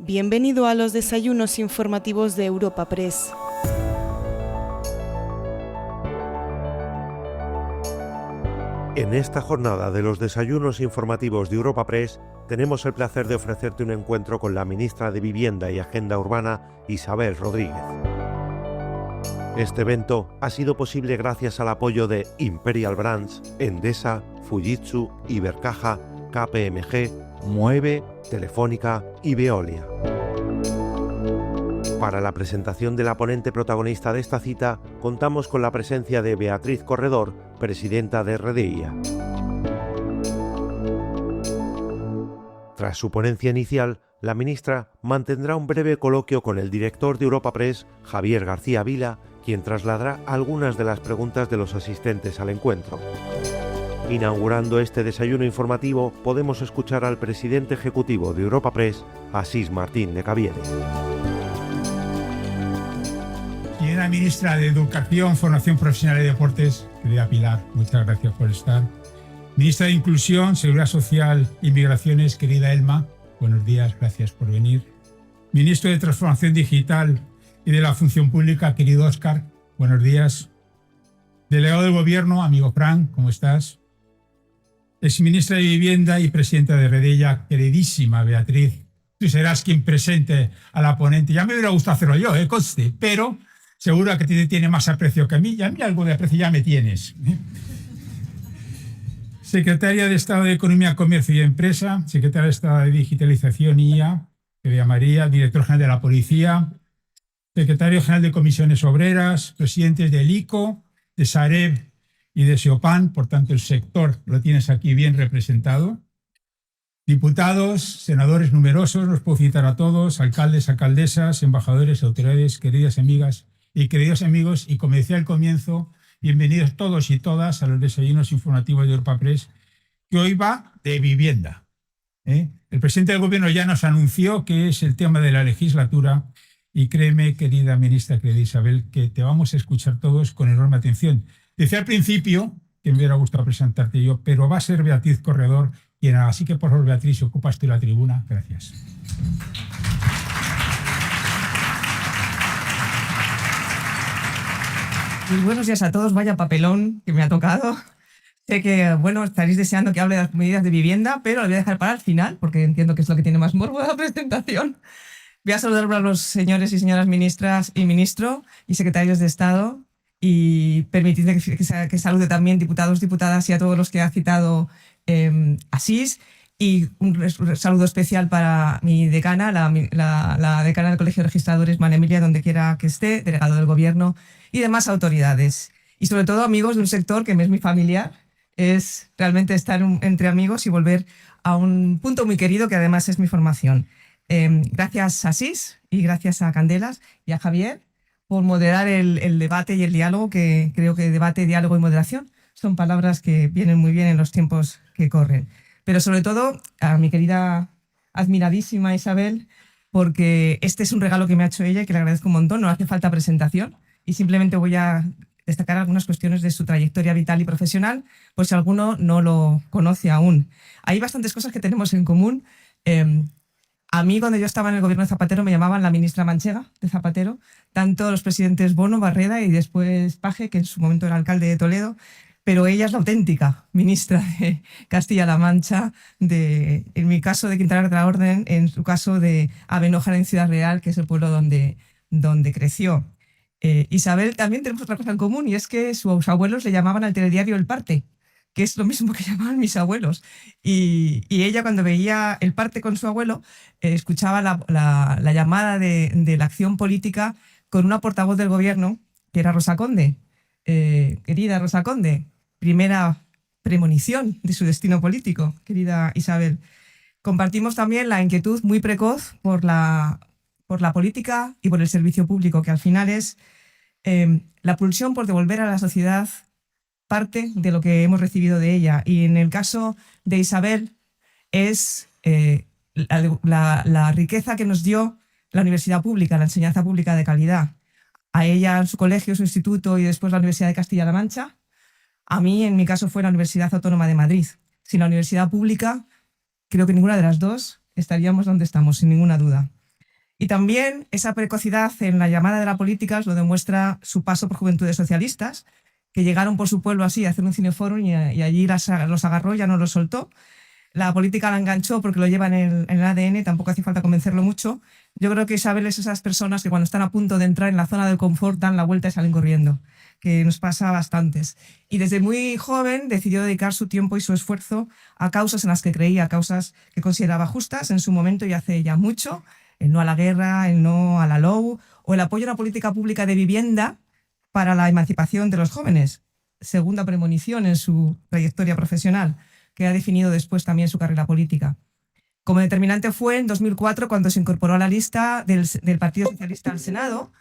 Bienvenido a los desayunos informativos de Europa Press. En esta jornada de los desayunos informativos de Europa Press tenemos el placer de ofrecerte un encuentro con la ministra de Vivienda y Agenda Urbana, Isabel Rodríguez. Este evento ha sido posible gracias al apoyo de Imperial Brands, Endesa, Fujitsu, Ibercaja, KPMG, Mueve, Telefónica y Veolia. Para la presentación de la ponente protagonista de esta cita, contamos con la presencia de Beatriz Corredor, presidenta de RDIA. Tras su ponencia inicial, la ministra mantendrá un breve coloquio con el director de Europa Press, Javier García Vila, quien trasladará algunas de las preguntas de los asistentes al encuentro. Inaugurando este desayuno informativo, podemos escuchar al presidente ejecutivo de Europa Press, Asís Martín de Caviere. Señora ministra de Educación, Formación Profesional y Deportes, querida Pilar, muchas gracias por estar. Ministra de Inclusión, Seguridad Social y Migraciones, querida Elma, buenos días, gracias por venir. Ministro de Transformación Digital y de la Función Pública, querido Óscar, buenos días. Delegado del Gobierno, amigo Fran, ¿cómo estás? Exministra de Vivienda y presidenta de RDIA, queridísima Beatriz, tú serás quien presente a la ponente. Ya me hubiera gustado hacerlo yo, conste, pero seguro que te tiene más aprecio que a mí, y a mí algo de aprecio ya me tienes. Secretaria de Estado de Economía, Comercio y Empresa, Secretaria de Estado de Digitalización y IA, querida María, Director General de la Policía, Secretario General de Comisiones Obreras, presidentes del ICO, de Sareb y de SEOPAN, por tanto el sector lo tienes aquí bien representado. Diputados, senadores numerosos, los puedo citar a todos, alcaldes, alcaldesas, embajadores, autoridades, queridas amigas y queridos amigos, y como decía al comienzo, bienvenidos todos y todas a los desayunos informativos de Europa Press, que hoy va de vivienda. El presidente del Gobierno ya nos anunció que es el tema de la legislatura, y créeme, querida ministra, querida Isabel, que te vamos a escuchar todos con enorme atención. Decía al principio que me hubiera gustado presentarte yo, pero va a ser Beatriz Corredor quien haga. Así que, por favor, Beatriz, ocupas tú la tribuna. Gracias. Muy buenos días a todos. Vaya papelón que me ha tocado. Sé que, bueno, estaréis deseando que hable de las medidas de vivienda, pero lo voy a dejar para el final, porque entiendo que es lo que tiene más morbo de la presentación. Voy a saludar a los señores y señoras ministras y ministro y secretarios de Estado, y permitidme que salude también diputados, diputadas y a todos los que ha citado Asís, y un saludo especial para mi decana, la decana del Colegio de Registradores, María Emilia, donde quiera que esté, delegado del Gobierno y demás autoridades. Y sobre todo amigos de un sector que me es muy familiar. Es realmente estar entre amigos y volver a un punto muy querido que además es mi formación. Gracias a Asís y gracias a Candelas y a Javier por moderar el debate y el diálogo, que creo que debate, diálogo y moderación son palabras que vienen muy bien en los tiempos que corren. Pero sobre todo a mi querida, admiradísima Isabel, porque este es un regalo que me ha hecho ella y que le agradezco un montón. No hace falta presentación y simplemente voy a destacar algunas cuestiones de su trayectoria vital y profesional, por si alguno no lo conoce aún. Hay bastantes cosas que tenemos en común. A mí, cuando yo estaba en el gobierno de Zapatero, me llamaban la ministra manchega de Zapatero, tanto los presidentes Bono, Barreda y después Paje, que en su momento era alcalde de Toledo, pero ella es la auténtica ministra de Castilla-La Mancha, en mi caso de Quintana de la Orden, en su caso de Avenojar en Ciudad Real, que es el pueblo donde creció. Isabel, también tenemos otra cosa en común, y es que sus abuelos le llamaban al telediario El Parte, que es lo mismo que llamaban mis abuelos. Y ella, cuando veía El Parte con su abuelo, escuchaba la llamada de la acción política con una portavoz del Gobierno, que era Rosa Conde. Querida Rosa Conde, primera premonición de su destino político, querida Isabel. Compartimos también la inquietud muy precoz por la política y por el servicio público, que al final es la pulsión por devolver a la sociedad parte de lo que hemos recibido de ella. Y en el caso de Isabel es la riqueza que nos dio la universidad pública, la enseñanza pública de calidad. A ella, en su colegio, su instituto y después la Universidad de Castilla-La Mancha. A mí, en mi caso, fue la Universidad Autónoma de Madrid. Sin la universidad pública, creo que ninguna de las dos estaríamos donde estamos, sin ninguna duda. Y también esa precocidad en la llamada de la política lo demuestra su paso por Juventudes Socialistas, que llegaron por su pueblo así a hacer un cineforum y allí los agarró, ya no los soltó. La política la enganchó porque lo lleva en el ADN, tampoco hace falta convencerlo mucho. Yo creo que Isabel es esas personas que cuando están a punto de entrar en la zona del confort dan la vuelta y salen corriendo, que nos pasa a bastantes. Y desde muy joven decidió dedicar su tiempo y su esfuerzo a causas en las que creía, a causas que consideraba justas en su momento y hace ya mucho: el no a la guerra, el no a la LOU o el apoyo a una política pública de vivienda para la emancipación de los jóvenes, segunda premonición en su trayectoria profesional, que ha definido después también su carrera política. Como determinante fue en 2004 cuando se incorporó a la lista del Partido Socialista al Senado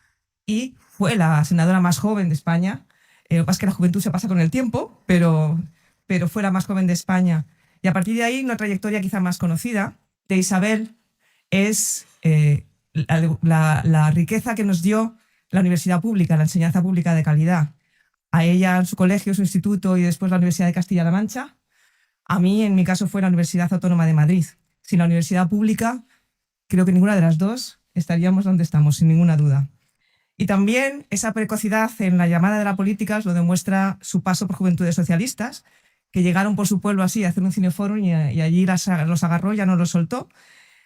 y fue la senadora más joven de España. Lo que pasa es que la juventud se pasa con el tiempo, pero fue la más joven de España. Y a partir de ahí, una trayectoria quizá más conocida de Isabel es la riqueza que nos dio la universidad pública, la enseñanza pública de calidad. A ella, su colegio, su instituto y después la Universidad de Castilla-La Mancha. A mí, en mi caso, fue la Universidad Autónoma de Madrid. Sin la universidad pública, creo que ninguna de las dos estaríamos donde estamos, sin ninguna duda. Y también esa precocidad en la llamada de la política lo demuestra su paso por Juventudes Socialistas, que llegaron por su pueblo así a hacer un cineforum y allí los agarró, ya no los soltó.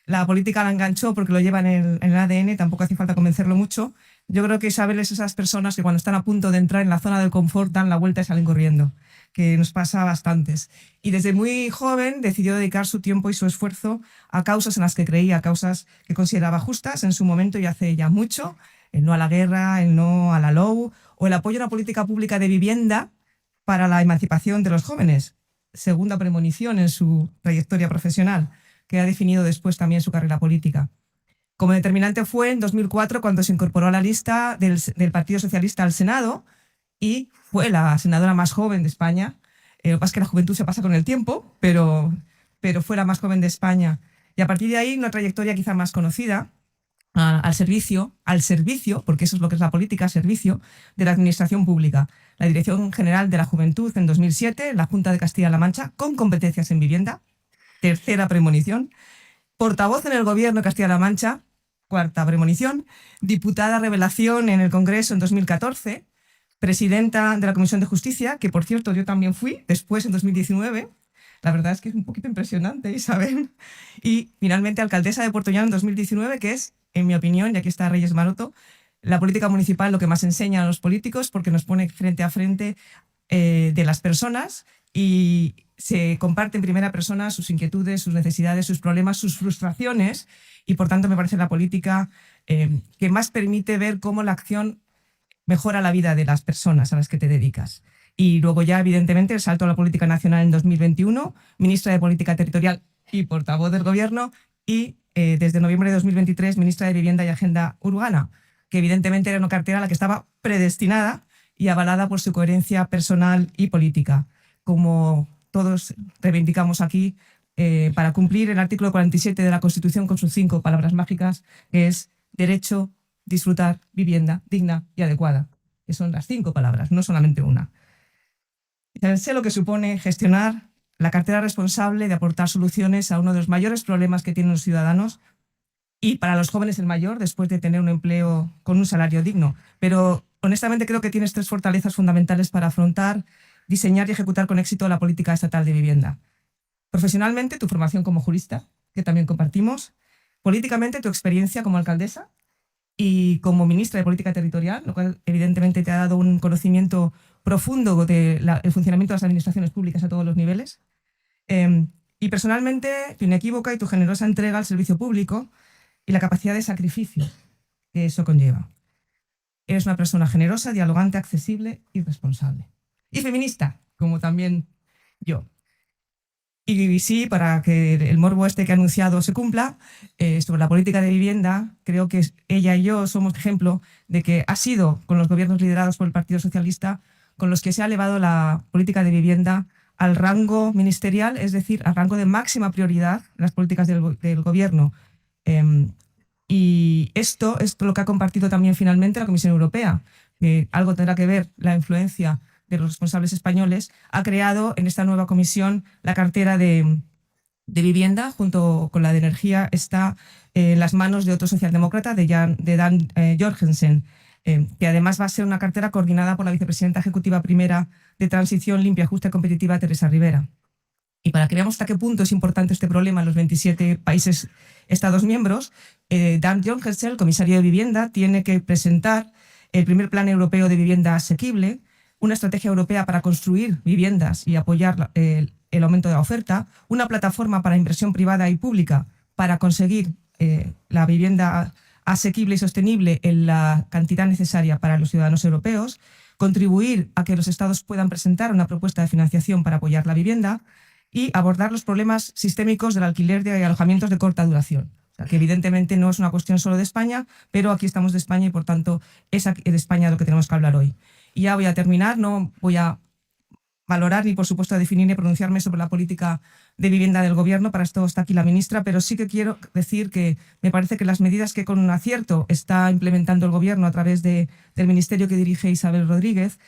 La política la enganchó porque lo lleva en el ADN, tampoco hace falta convencerlo mucho. Yo creo que Isabel es esas personas que cuando están a punto de entrar en la zona del confort dan la vuelta y salen corriendo, que nos pasa a bastantes. Y desde muy joven decidió dedicar su tiempo y su esfuerzo a causas en las que creía, a causas que consideraba justas en su momento y hace ya mucho: el no a la guerra, el no a la LOU o el apoyo a una política pública de vivienda para la emancipación de los jóvenes, segunda premonición en su trayectoria profesional, que ha definido después también su carrera política. Como determinante fue en 2004 cuando se incorporó a la lista del Partido Socialista al Senado y fue la senadora más joven de España. Lo que pasa es que la juventud se pasa con el tiempo, pero fue la más joven de España. Y a partir de ahí, una trayectoria quizá más conocida al servicio, porque eso es lo que es la política, servicio de la Administración Pública. La Dirección General de la Juventud en 2007, la Junta de Castilla-La Mancha, con competencias en vivienda, tercera premonición. Portavoz en el Gobierno de Castilla-La Mancha, cuarta premonición. Diputada revelación en el Congreso en 2014. Presidenta de la Comisión de Justicia, que por cierto yo también fui después en 2019. La verdad es que es un poquito impresionante, Isabel. Y finalmente alcaldesa de Puerto Llano en 2019, que es, en mi opinión, y aquí está Reyes Maroto, la política municipal lo que más enseña a los políticos, porque nos pone frente a frente de las personas y se comparte en primera persona sus inquietudes, sus necesidades, sus problemas, sus frustraciones, y por tanto me parece la política que más permite ver cómo la acción mejora la vida de las personas a las que te dedicas. Y luego ya, evidentemente, el salto a la política nacional en 2021, ministra de Política Territorial y portavoz del Gobierno, y desde noviembre de 2023, ministra de Vivienda y Agenda Urbana, que evidentemente era una cartera a la que estaba predestinada y avalada por su coherencia personal y política, como todos reivindicamos aquí, para cumplir el artículo 47 de la Constitución con sus 5 palabras mágicas, que es derecho, disfrutar, vivienda digna y adecuada, que son las 5 palabras, no solamente una. Sé lo que supone gestionar la cartera responsable de aportar soluciones a uno de los mayores problemas que tienen los ciudadanos, y para los jóvenes el mayor, después de tener un empleo con un salario digno. Pero honestamente creo que tienes 3 fortalezas fundamentales para afrontar, diseñar y ejecutar con éxito la política estatal de vivienda. Profesionalmente, tu formación como jurista, que también compartimos. Políticamente, tu experiencia como alcaldesa y como ministra de Política Territorial, lo cual evidentemente te ha dado un conocimiento profundo del funcionamiento de las administraciones públicas a todos los niveles. Y personalmente, tu inequívoca y tu generosa entrega al servicio público y la capacidad de sacrificio que eso conlleva. Eres una persona generosa, dialogante, accesible y responsable. Y feminista, como también yo. Y sí, para que el morbo este que ha anunciado se cumpla, sobre la política de vivienda, creo que ella y yo somos ejemplo de que ha sido con los gobiernos liderados por el Partido Socialista con los que se ha elevado la política de vivienda al rango ministerial, es decir, al rango de máxima prioridad en las políticas del gobierno. Y esto es lo que ha compartido también finalmente la Comisión Europea. Algo tendrá que ver la influencia de los responsables españoles. Ha creado en esta nueva comisión la cartera de de vivienda, junto con la de energía, está en las manos de otro socialdemócrata, de Dan Jorgensen, que además va a ser una cartera coordinada por la vicepresidenta ejecutiva primera de Transición Limpia, Justa y Competitiva, Teresa Rivera. Y para que veamos hasta qué punto es importante este problema en los 27 países Estados miembros, Dan Jorgensen, el comisario de Vivienda, tiene que presentar el primer Plan Europeo de Vivienda Asequible, una estrategia europea para construir viviendas y apoyar el aumento de la oferta, una plataforma para inversión privada y pública para conseguir la vivienda asequible y sostenible en la cantidad necesaria para los ciudadanos europeos, contribuir a que los Estados puedan presentar una propuesta de financiación para apoyar la vivienda y abordar los problemas sistémicos del alquiler de alojamientos de corta duración. O sea, que evidentemente no es una cuestión solo de España, pero aquí estamos de España y por tanto es de España lo que tenemos que hablar hoy. Y ya voy a terminar, no voy a valorar ni por supuesto a definir ni pronunciarme sobre la política de vivienda del gobierno, para esto está aquí la ministra, pero sí que quiero decir que me parece que las medidas que con un acierto está implementando el gobierno a través del ministerio que dirige Isabel Rodríguez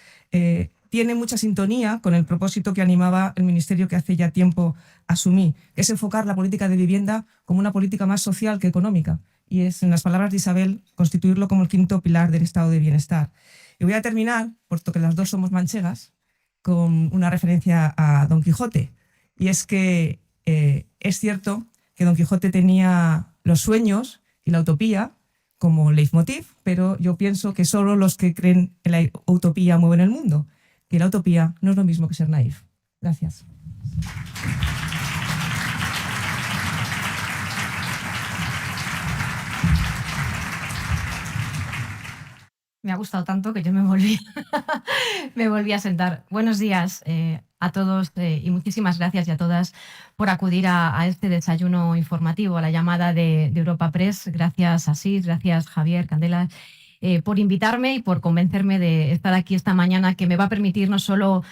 tiene mucha sintonía con el propósito que animaba el ministerio que hace ya tiempo asumí, que es enfocar la política de vivienda como una política más social que económica, y es, en las palabras de Isabel, constituirlo como el quinto pilar del estado de bienestar. Y voy a terminar, puesto que las dos somos manchegas, con una referencia a Don Quijote. Y es que es cierto que Don Quijote tenía los sueños y la utopía como leitmotiv, pero yo pienso que solo los que creen en la utopía mueven el mundo. Y la utopía no es lo mismo que ser naif. Gracias. Me ha gustado tanto que yo me volví a sentar. Buenos días a todos y muchísimas gracias y a todas por acudir a este desayuno informativo, a la llamada de Europa Press. Gracias a Sid, gracias Javier, Candela, por invitarme y por convencerme de estar aquí esta mañana, que me va a permitir no solo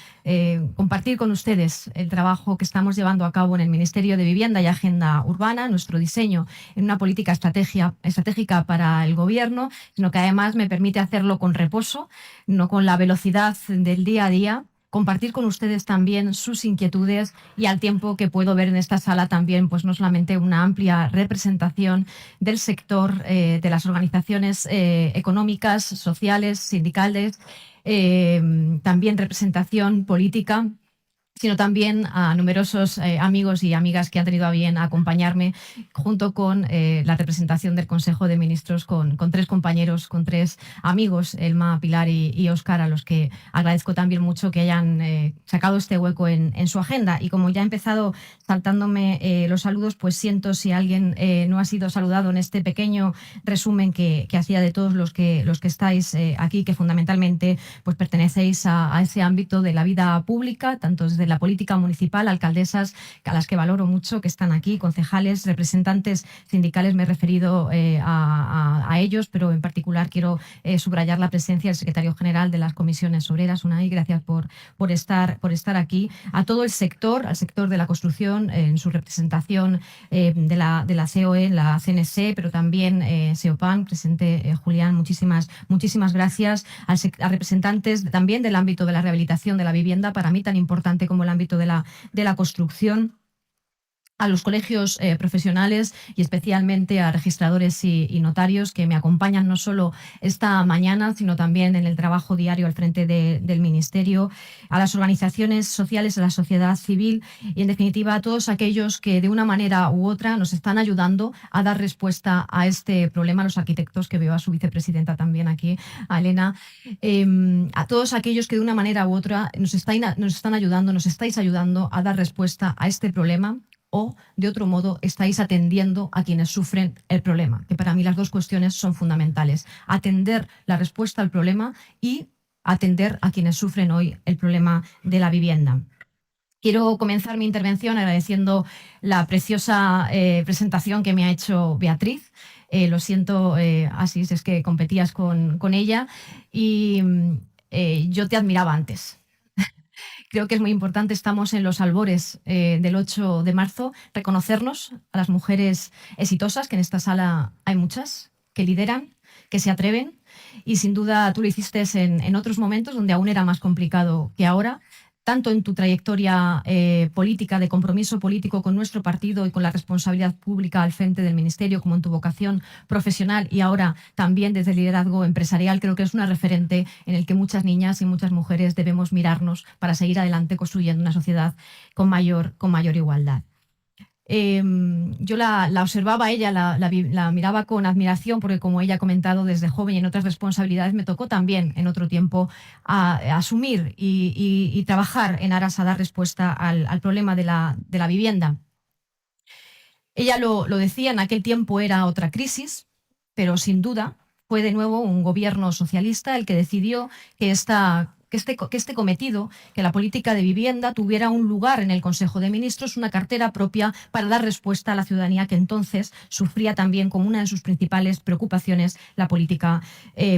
compartir con ustedes el trabajo que estamos llevando a cabo en el Ministerio de Vivienda y Agenda Urbana, nuestro diseño en una política estratégica para el Gobierno, sino que además me permite hacerlo con reposo, no con la velocidad del día a día, compartir con ustedes también sus inquietudes y al tiempo que puedo ver en esta sala también, pues no solamente una amplia representación del sector, de las organizaciones económicas, sociales, sindicales, también representación política, sino también a numerosos amigos y amigas que han tenido a bien acompañarme, junto con la representación del Consejo de Ministros, con tres compañeros, con tres amigos, Elma, Pilar y Óscar, a los que agradezco también mucho que hayan sacado este hueco en su agenda. Y como ya he empezado saltándome los saludos, pues siento si alguien no ha sido saludado en este pequeño resumen que hacía de todos los que estáis aquí, que fundamentalmente pues pertenecéis a ese ámbito de la vida pública, tanto desde la política municipal, alcaldesas a las que valoro mucho, que están aquí, concejales, representantes sindicales, me he referido a ellos, pero en particular quiero subrayar la presencia del secretario general de las comisiones obreras, Unai, gracias por estar aquí, a todo el sector, al sector de la construcción, en su representación de la COE, la CNC, pero también SEOPAN, presente Julián, muchísimas gracias, a representantes también del ámbito de la rehabilitación de la vivienda, para mí tan importante como el ámbito de la construcción, a los colegios profesionales y especialmente a registradores y notarios que me acompañan no solo esta mañana, sino también en el trabajo diario al frente del Ministerio, a las organizaciones sociales, a la sociedad civil y, en definitiva, a todos aquellos que de una manera u otra nos están ayudando a dar respuesta a este problema, a los arquitectos, que veo a su vicepresidenta también aquí, a Elena, a todos aquellos que de una manera u otra nos están ayudando, nos estáis ayudando a dar respuesta a este problema, o, de otro modo, estáis atendiendo a quienes sufren el problema, que para mí las dos cuestiones son fundamentales. Atender la respuesta al problema y atender a quienes sufren hoy el problema de la vivienda. Quiero comenzar mi intervención agradeciendo la preciosa presentación que me ha hecho Beatriz. Lo siento, Asís, es que competías con ella y yo te admiraba antes. Creo que es muy importante, estamos en los albores del 8 de marzo, reconocernos a las mujeres exitosas, que en esta sala hay muchas, que lideran, que se atreven, y sin duda tú lo hiciste en otros momentos donde aún era más complicado que ahora. tanto en tu trayectoria política, de compromiso político con nuestro partido y con la responsabilidad pública al frente del Ministerio, como en tu vocación profesional y ahora también desde el liderazgo empresarial. Creo que es una referente en el que muchas niñas y muchas mujeres debemos mirarnos para seguir adelante construyendo una sociedad con mayor igualdad. Yo la observaba a ella, la miraba con admiración porque, como ella ha comentado, desde joven y en otras responsabilidades me tocó también en otro tiempo a asumir y trabajar en aras a dar respuesta al problema de la vivienda. Ella lo decía, en aquel tiempo era otra crisis, pero sin duda fue de nuevo un gobierno socialista el que decidió que este cometido, que la política de vivienda tuviera un lugar en el Consejo de Ministros, una cartera propia para dar respuesta a la ciudadanía que entonces sufría también como una de sus principales preocupaciones la política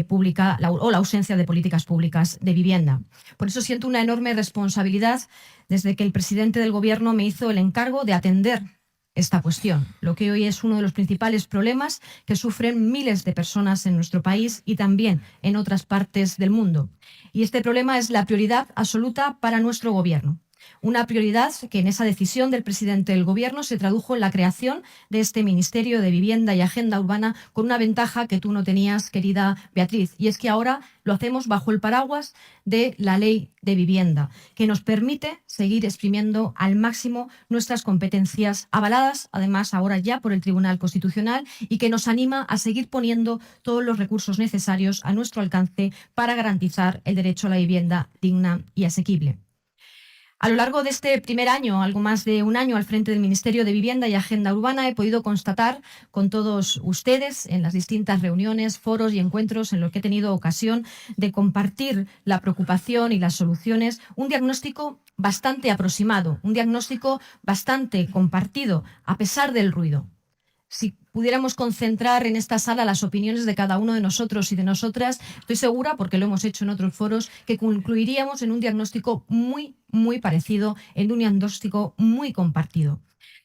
pública o la ausencia de políticas públicas de vivienda. Por eso siento una enorme responsabilidad desde que el presidente del Gobierno me hizo el encargo de atender esta cuestión, lo que hoy es uno de los principales problemas que sufren miles de personas en nuestro país y también en otras partes del mundo. Y este problema es la prioridad absoluta para nuestro Gobierno. Una prioridad que en esa decisión del presidente del Gobierno se tradujo en la creación de este Ministerio de Vivienda y Agenda Urbana, con una ventaja que tú no tenías, querida Beatriz, y es que ahora lo hacemos bajo el paraguas de la Ley de Vivienda, que nos permite seguir exprimiendo al máximo nuestras competencias, avaladas además ahora ya por el Tribunal Constitucional, y que nos anima a seguir poniendo todos los recursos necesarios a nuestro alcance para garantizar el derecho a la vivienda digna y asequible. A lo largo de este primer año, algo más de un año al frente del Ministerio de Vivienda y Agenda Urbana, he podido constatar con todos ustedes en las distintas reuniones, foros y encuentros en los que he tenido ocasión de compartir la preocupación y las soluciones, un diagnóstico bastante aproximado, un diagnóstico bastante compartido, a pesar del ruido. Si pudiéramos concentrar en esta sala las opiniones de cada uno de nosotros y de nosotras, estoy segura, porque lo hemos hecho en otros foros, que concluiríamos en un diagnóstico muy parecido, en un diagnóstico muy compartido.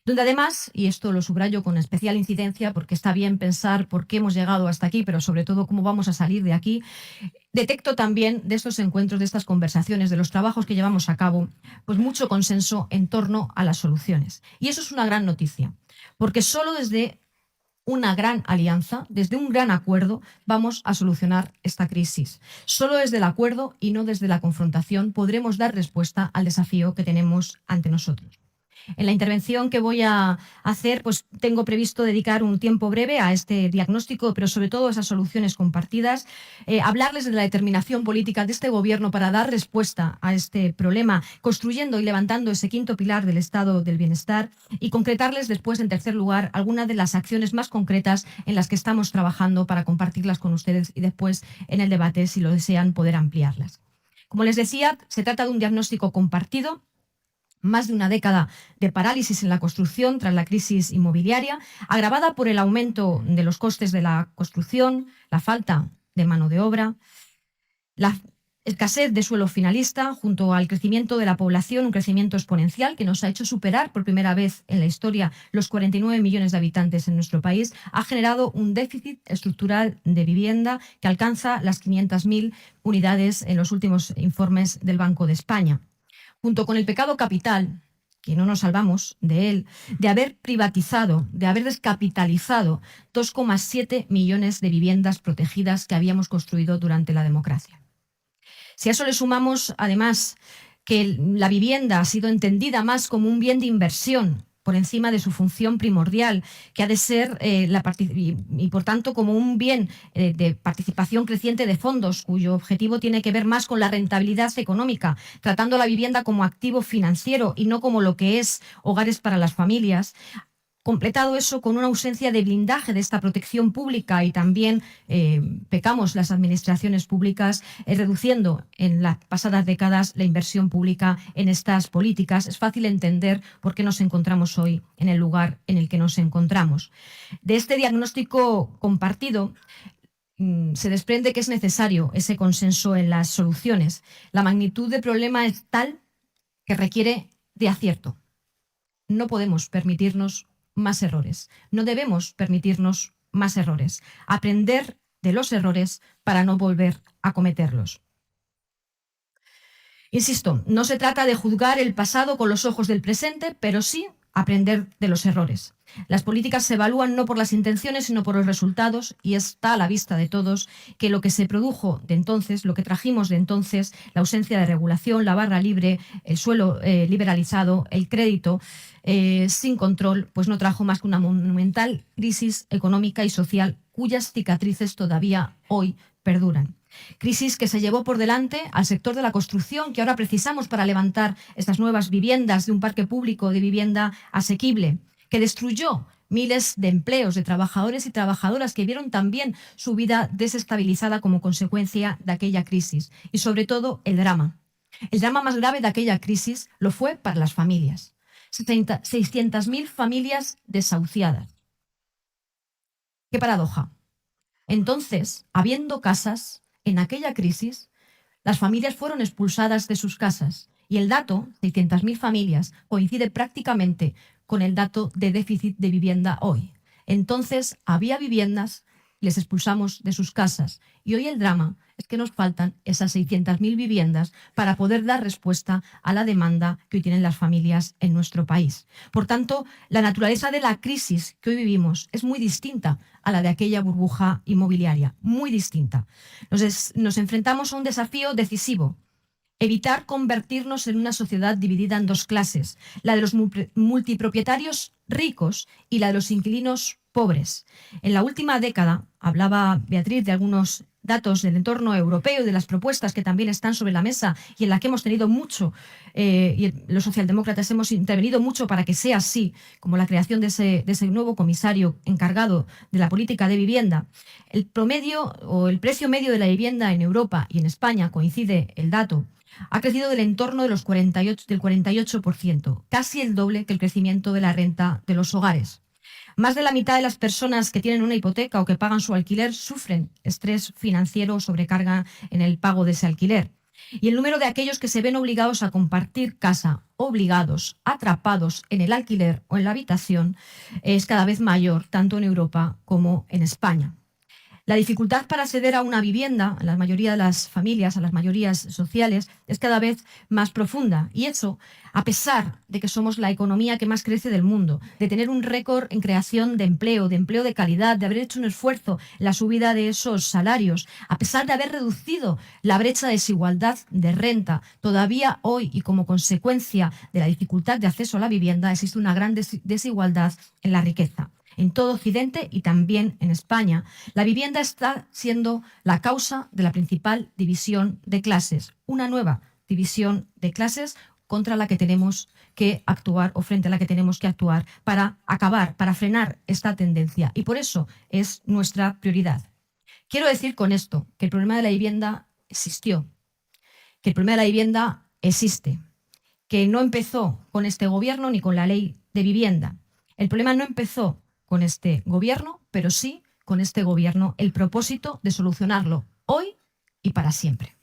Donde además, y esto lo subrayo con especial incidencia porque está bien pensar por qué hemos llegado hasta aquí, pero sobre todo cómo vamos a salir de aquí, detecto también de estos encuentros, de estas conversaciones, de los trabajos que llevamos a cabo, pues mucho consenso en torno a las soluciones. Y eso es una gran noticia, porque solo desde una gran alianza, desde un gran acuerdo, vamos a solucionar esta crisis. Solo desde el acuerdo y no desde la confrontación podremos dar respuesta al desafío que tenemos ante nosotros. En la intervención que voy a hacer, pues tengo previsto dedicar un tiempo breve a este diagnóstico, pero sobre todo a esas soluciones compartidas, hablarles de la determinación política de este Gobierno para dar respuesta a este problema, construyendo y levantando ese quinto pilar del Estado del Bienestar, y concretarles después, en tercer lugar, algunas de las acciones más concretas en las que estamos trabajando para compartirlas con ustedes y después en el debate, si lo desean, poder ampliarlas. Como les decía, se trata de un diagnóstico compartido. Más de una década de parálisis en la construcción tras la crisis inmobiliaria, agravada por el aumento de los costes de la construcción, la falta de mano de obra, la escasez de suelo finalista, junto al crecimiento de la población, un crecimiento exponencial que nos ha hecho superar por primera vez en la historia los 49 millones de habitantes en nuestro país, ha generado un déficit estructural de vivienda que alcanza las 500.000 unidades en los últimos informes del Banco de España. Junto con el pecado capital, que no nos salvamos de él, de haber privatizado, de haber descapitalizado 2,7 millones de viviendas protegidas que habíamos construido durante la democracia. Si a eso le sumamos, además, que la vivienda ha sido entendida más como un bien de inversión por encima de su función primordial, que ha de ser, y por tanto como un bien de participación creciente de fondos, cuyo objetivo tiene que ver más con la rentabilidad económica, tratando la vivienda como activo financiero y no como lo que es hogares para las familias. Completado eso con una ausencia de blindaje de esta protección pública, y también pecamos las administraciones públicas reduciendo en las pasadas décadas la inversión pública en estas políticas. Es fácil entender por qué nos encontramos hoy en el lugar en el que nos encontramos. De este diagnóstico compartido se desprende que es necesario ese consenso en las soluciones. La magnitud del problema es tal que requiere de acierto. No podemos permitirnos más errores. No debemos permitirnos más errores. Aprender de los errores para no volver a cometerlos. Insisto, no se trata de juzgar el pasado con los ojos del presente, pero sí aprender de los errores. Las políticas se evalúan no por las intenciones, sino por los resultados, y está a la vista de todos que lo que se produjo de entonces, lo que trajimos de entonces, la ausencia de regulación, la barra libre, el suelo liberalizado, el crédito sin control, pues no trajo más que una monumental crisis económica y social cuyas cicatrices todavía hoy perduran. Crisis que se llevó por delante al sector de la construcción que ahora precisamos para levantar estas nuevas viviendas de un parque público de vivienda asequible, que destruyó miles de empleos de trabajadores y trabajadoras que vieron también su vida desestabilizada como consecuencia de aquella crisis. Y sobre todo el drama. El drama más grave de aquella crisis lo fue para las familias. 600.000 familias desahuciadas. ¡Qué paradoja! Entonces, habiendo casas, en aquella crisis, las familias fueron expulsadas de sus casas y el dato, 600.000 familias, coincide prácticamente con el dato de déficit de vivienda hoy. Entonces, había viviendas, les expulsamos de sus casas y hoy el drama es que nos faltan esas 600.000 viviendas para poder dar respuesta a la demanda que hoy tienen las familias en nuestro país. Por tanto, la naturaleza de la crisis que hoy vivimos es muy distinta a la de aquella burbuja inmobiliaria, muy distinta. Nos enfrentamos a un desafío decisivo: evitar convertirnos en una sociedad dividida en dos clases, la de los multipropietarios ricos y la de los inquilinos pobres. En la última década, hablaba Beatriz de algunos datos del entorno europeo y de las propuestas que también están sobre la mesa y en la que hemos tenido mucho, y los socialdemócratas hemos intervenido mucho para que sea así, como la creación de ese nuevo comisario encargado de la política de vivienda. El promedio o el precio medio de la vivienda en Europa y en España, coincide el dato, ha crecido del entorno de del 48%, casi el doble que el crecimiento de la renta de los hogares. Más de la mitad de las personas que tienen una hipoteca o que pagan su alquiler sufren estrés financiero o sobrecarga en el pago de ese alquiler. Y el número de aquellos que se ven obligados a compartir casa, obligados, atrapados en el alquiler o en la habitación, es cada vez mayor, tanto en Europa como en España. La dificultad para acceder a una vivienda, a la mayoría de las familias, a las mayorías sociales, es cada vez más profunda. Y eso, a pesar de que somos la economía que más crece del mundo, de tener un récord en creación de empleo de calidad, de haber hecho un esfuerzo en la subida de esos salarios, a pesar de haber reducido la brecha de desigualdad de renta, todavía hoy y como consecuencia de la dificultad de acceso a la vivienda existe una gran desigualdad en la riqueza. En todo Occidente y también en España, la vivienda está siendo la causa de la principal división de clases, una nueva división de clases contra la que tenemos que actuar o frente a la que tenemos que actuar para acabar, para frenar esta tendencia. Y por eso es nuestra prioridad. Quiero decir con esto que el problema de la vivienda existió, que el problema de la vivienda existe, que no empezó con este gobierno ni con la ley de vivienda. El problema no empezó con este gobierno, pero sí con este gobierno el propósito de solucionarlo hoy y para siempre.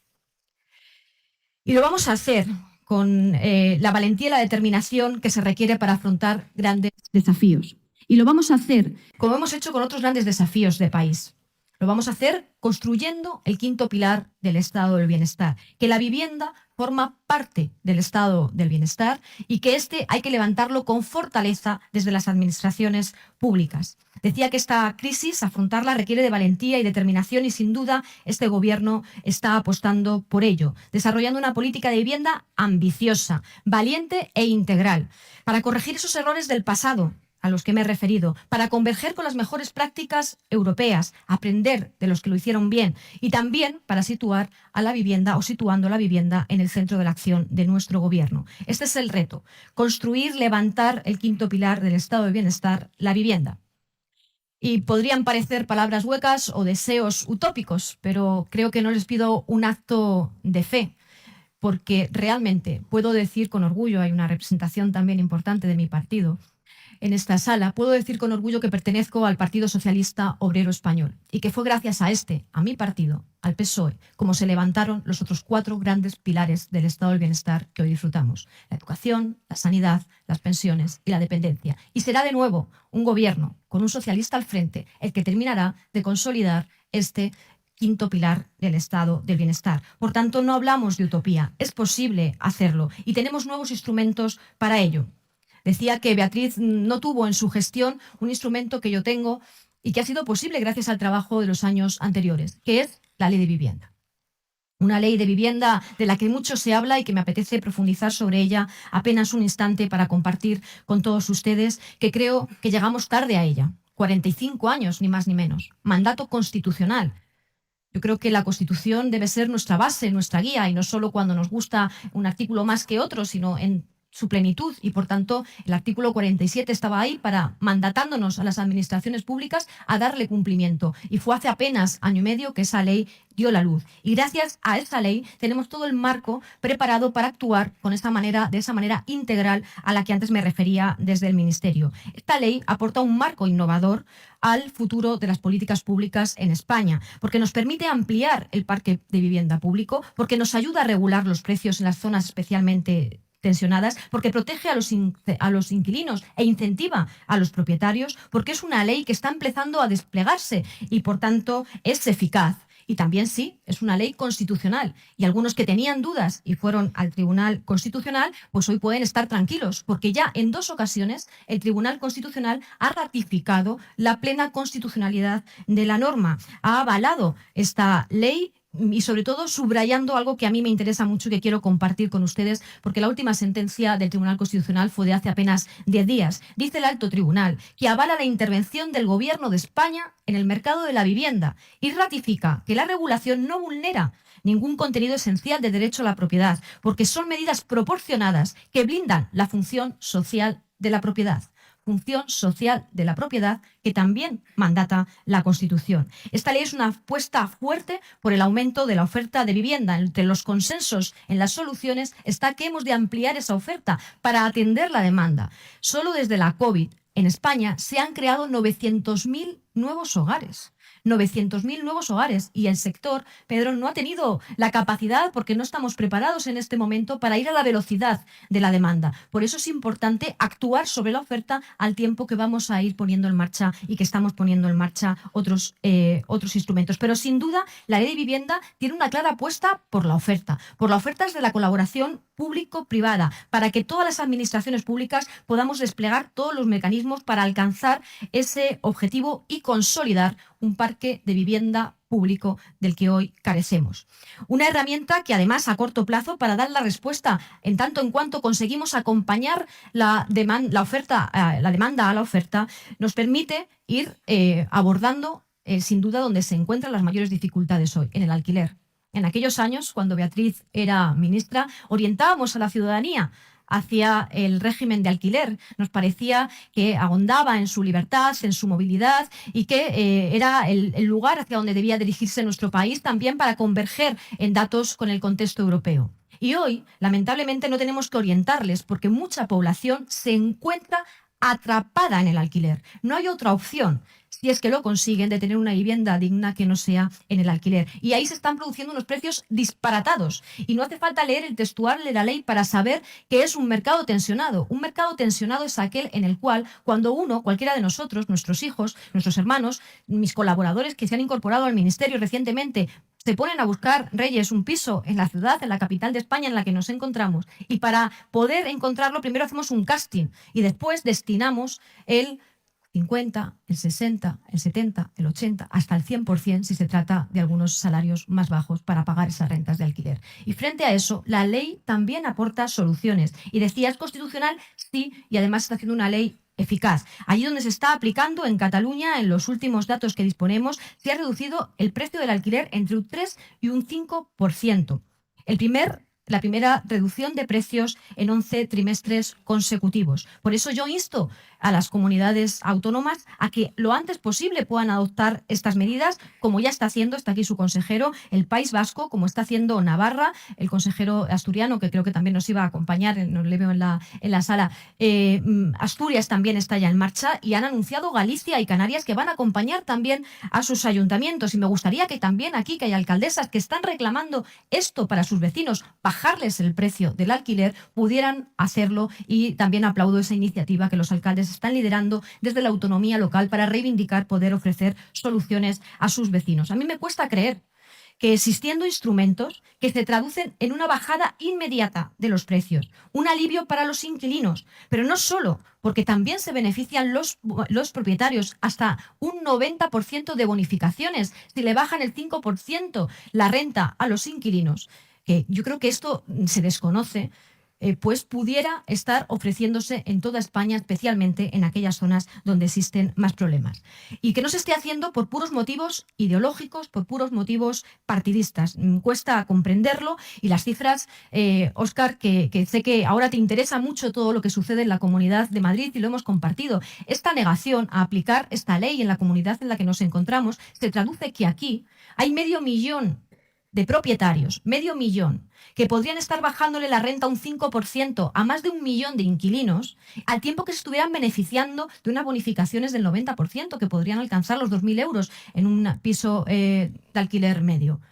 Y lo vamos a hacer con la valentía y la determinación que se requiere para afrontar grandes desafíos. Y lo vamos a hacer como hemos hecho con otros grandes desafíos de país. Lo vamos a hacer construyendo el quinto pilar del estado del bienestar, que la vivienda forma parte del estado del bienestar y que hay que levantarlo con fortaleza desde las administraciones públicas. Decía que esta crisis, afrontarla, requiere de valentía y determinación y sin duda este gobierno está apostando por ello, desarrollando una política de vivienda ambiciosa, valiente e integral, para corregir esos errores del pasado a los que me he referido, para converger con las mejores prácticas europeas, aprender de los que lo hicieron bien y también para situar a la vivienda o situando la vivienda en el centro de la acción de nuestro gobierno. Este es el reto, construir, levantar el quinto pilar del estado de bienestar, la vivienda. Y podrían parecer palabras huecas o deseos utópicos, pero creo que no les pido un acto de fe, porque realmente puedo decir con orgullo, hay una representación también importante de mi partido en esta sala, puedo decir con orgullo que pertenezco al Partido Socialista Obrero Español y que fue gracias a mi partido, al PSOE, como se levantaron los otros 4 grandes pilares del estado del bienestar que hoy disfrutamos: la educación, la sanidad, las pensiones y la dependencia. Y será de nuevo un gobierno con un socialista al frente el que terminará de consolidar este quinto pilar del estado del bienestar. Por tanto, no hablamos de utopía, es posible hacerlo y tenemos nuevos instrumentos para ello. Decía que Beatriz no tuvo en su gestión un instrumento que yo tengo y que ha sido posible gracias al trabajo de los años anteriores, que es la Ley de Vivienda. Una ley de vivienda de la que mucho se habla y que me apetece profundizar sobre ella apenas un instante para compartir con todos ustedes, que creo que llegamos tarde a ella. 45 años, ni más ni menos. Mandato constitucional. Yo creo que la Constitución debe ser nuestra base, nuestra guía, y no solo cuando nos gusta un artículo más que otro, sino en su plenitud, y por tanto el artículo 47 estaba ahí para mandatándonos a las administraciones públicas a darle cumplimiento, y fue hace apenas año y medio que esa ley dio la luz, y gracias a esa ley tenemos todo el marco preparado para actuar de esa manera integral a la que antes me refería desde el Ministerio. Esta ley aporta un marco innovador al futuro de las políticas públicas en España, porque nos permite ampliar el parque de vivienda público, porque nos ayuda a regular los precios en las zonas especialmente tensionadas, porque protege a los inquilinos e incentiva a los propietarios, porque es una ley que está empezando a desplegarse y, por tanto, es eficaz. Y también sí, es una ley constitucional. Y algunos que tenían dudas y fueron al Tribunal Constitucional, pues hoy pueden estar tranquilos, porque ya en 2 ocasiones el Tribunal Constitucional ha ratificado la plena constitucionalidad de la norma, ha avalado esta ley y sobre todo subrayando algo que a mí me interesa mucho y que quiero compartir con ustedes, porque la última sentencia del Tribunal Constitucional fue de hace apenas 10 días. Dice el Alto Tribunal que avala la intervención del Gobierno de España en el mercado de la vivienda y ratifica que la regulación no vulnera ningún contenido esencial de derecho a la propiedad, porque son medidas proporcionadas que blindan la función social de la propiedad. Función social de la propiedad que también mandata la Constitución. Esta ley es una apuesta fuerte por el aumento de la oferta de vivienda. Entre los consensos en las soluciones está que hemos de ampliar esa oferta para atender la demanda. Solo desde la COVID en España se han creado 900.000 nuevos hogares. 900.000 nuevos hogares, y el sector, Pedro, no ha tenido la capacidad, porque no estamos preparados en este momento para ir a la velocidad de la demanda. Por eso es importante actuar sobre la oferta al tiempo que vamos a ir poniendo en marcha y que estamos poniendo en marcha otros instrumentos. Pero sin duda la ley de vivienda tiene una clara apuesta por la oferta desde la colaboración público-privada, para que todas las administraciones públicas podamos desplegar todos los mecanismos para alcanzar ese objetivo y consolidar un parque de vivienda público del que hoy carecemos. Una herramienta que además a corto plazo, para dar la respuesta en tanto en cuanto conseguimos acompañar la demanda a la oferta, nos permite ir abordando sin duda donde se encuentran las mayores dificultades hoy, en el alquiler. En aquellos años, cuando Beatriz era ministra, orientábamos a la ciudadanía hacia el régimen de alquiler. Nos parecía que ahondaba en su libertad, en su movilidad, y que era el lugar hacia donde debía dirigirse nuestro país, también para converger en datos con el contexto europeo. Y hoy, lamentablemente, no tenemos que orientarles, porque mucha población se encuentra atrapada en el alquiler. No hay otra opción, si es que lo consiguen, de tener una vivienda digna que no sea en el alquiler. Y ahí se están produciendo unos precios disparatados. Y no hace falta leer el textual de la ley para saber que es un mercado tensionado. Un mercado tensionado es aquel en el cual, cuando cualquiera de nosotros, nuestros hijos, nuestros hermanos, mis colaboradores que se han incorporado al Ministerio recientemente, se ponen a buscar, Reyes, un piso en la ciudad, en la capital de España en la que nos encontramos. Y para poder encontrarlo, primero hacemos un casting y después destinamos el 50, el 60, el 70, el 80, hasta el 100% si se trata de algunos salarios más bajos para pagar esas rentas de alquiler. Y frente a eso, la ley también aporta soluciones. Y decía, ¿es constitucional? Sí, y además está haciendo una ley eficaz. Allí donde se está aplicando, en Cataluña, en los últimos datos que disponemos, se ha reducido el precio del alquiler entre un 3 y un 5%. La primera reducción de precios en 11 trimestres consecutivos. Por eso yo insto a las comunidades autónomas a que lo antes posible puedan adoptar estas medidas, como ya está haciendo, está aquí su consejero, el País Vasco, como está haciendo Navarra, el consejero asturiano, que creo que también nos iba a acompañar, no le veo en la sala. Asturias también está ya en marcha, y han anunciado Galicia y Canarias que van a acompañar también a sus ayuntamientos. Y me gustaría que también aquí, que hay alcaldesas que están reclamando esto para sus vecinos, bajarles el precio del alquiler, pudieran hacerlo. Y también aplaudo esa iniciativa que los alcaldes están liderando desde la autonomía local para reivindicar poder ofrecer soluciones a sus vecinos. A mí me cuesta creer que existiendo instrumentos que se traducen en una bajada inmediata de los precios, un alivio para los inquilinos, pero no solo, porque también se benefician los propietarios, hasta un 90% de bonificaciones si le bajan el 5% la renta a los inquilinos, que yo creo que esto se desconoce, pues pudiera estar ofreciéndose en toda España, especialmente en aquellas zonas donde existen más problemas. Y que no se esté haciendo por puros motivos ideológicos, por puros motivos partidistas. Cuesta comprenderlo y las cifras, Óscar, que sé que ahora te interesa mucho todo lo que sucede en la Comunidad de Madrid y lo hemos compartido. Esta negación a aplicar esta ley en la comunidad en la que nos encontramos se traduce que aquí hay 500.000 de propietarios, 500.000, que podrían estar bajándole la renta un 5% a más de 1 millón de inquilinos, al tiempo que se estuvieran beneficiando de unas bonificaciones del 90%, que podrían alcanzar los 2.000 euros en un piso de alquiler medio.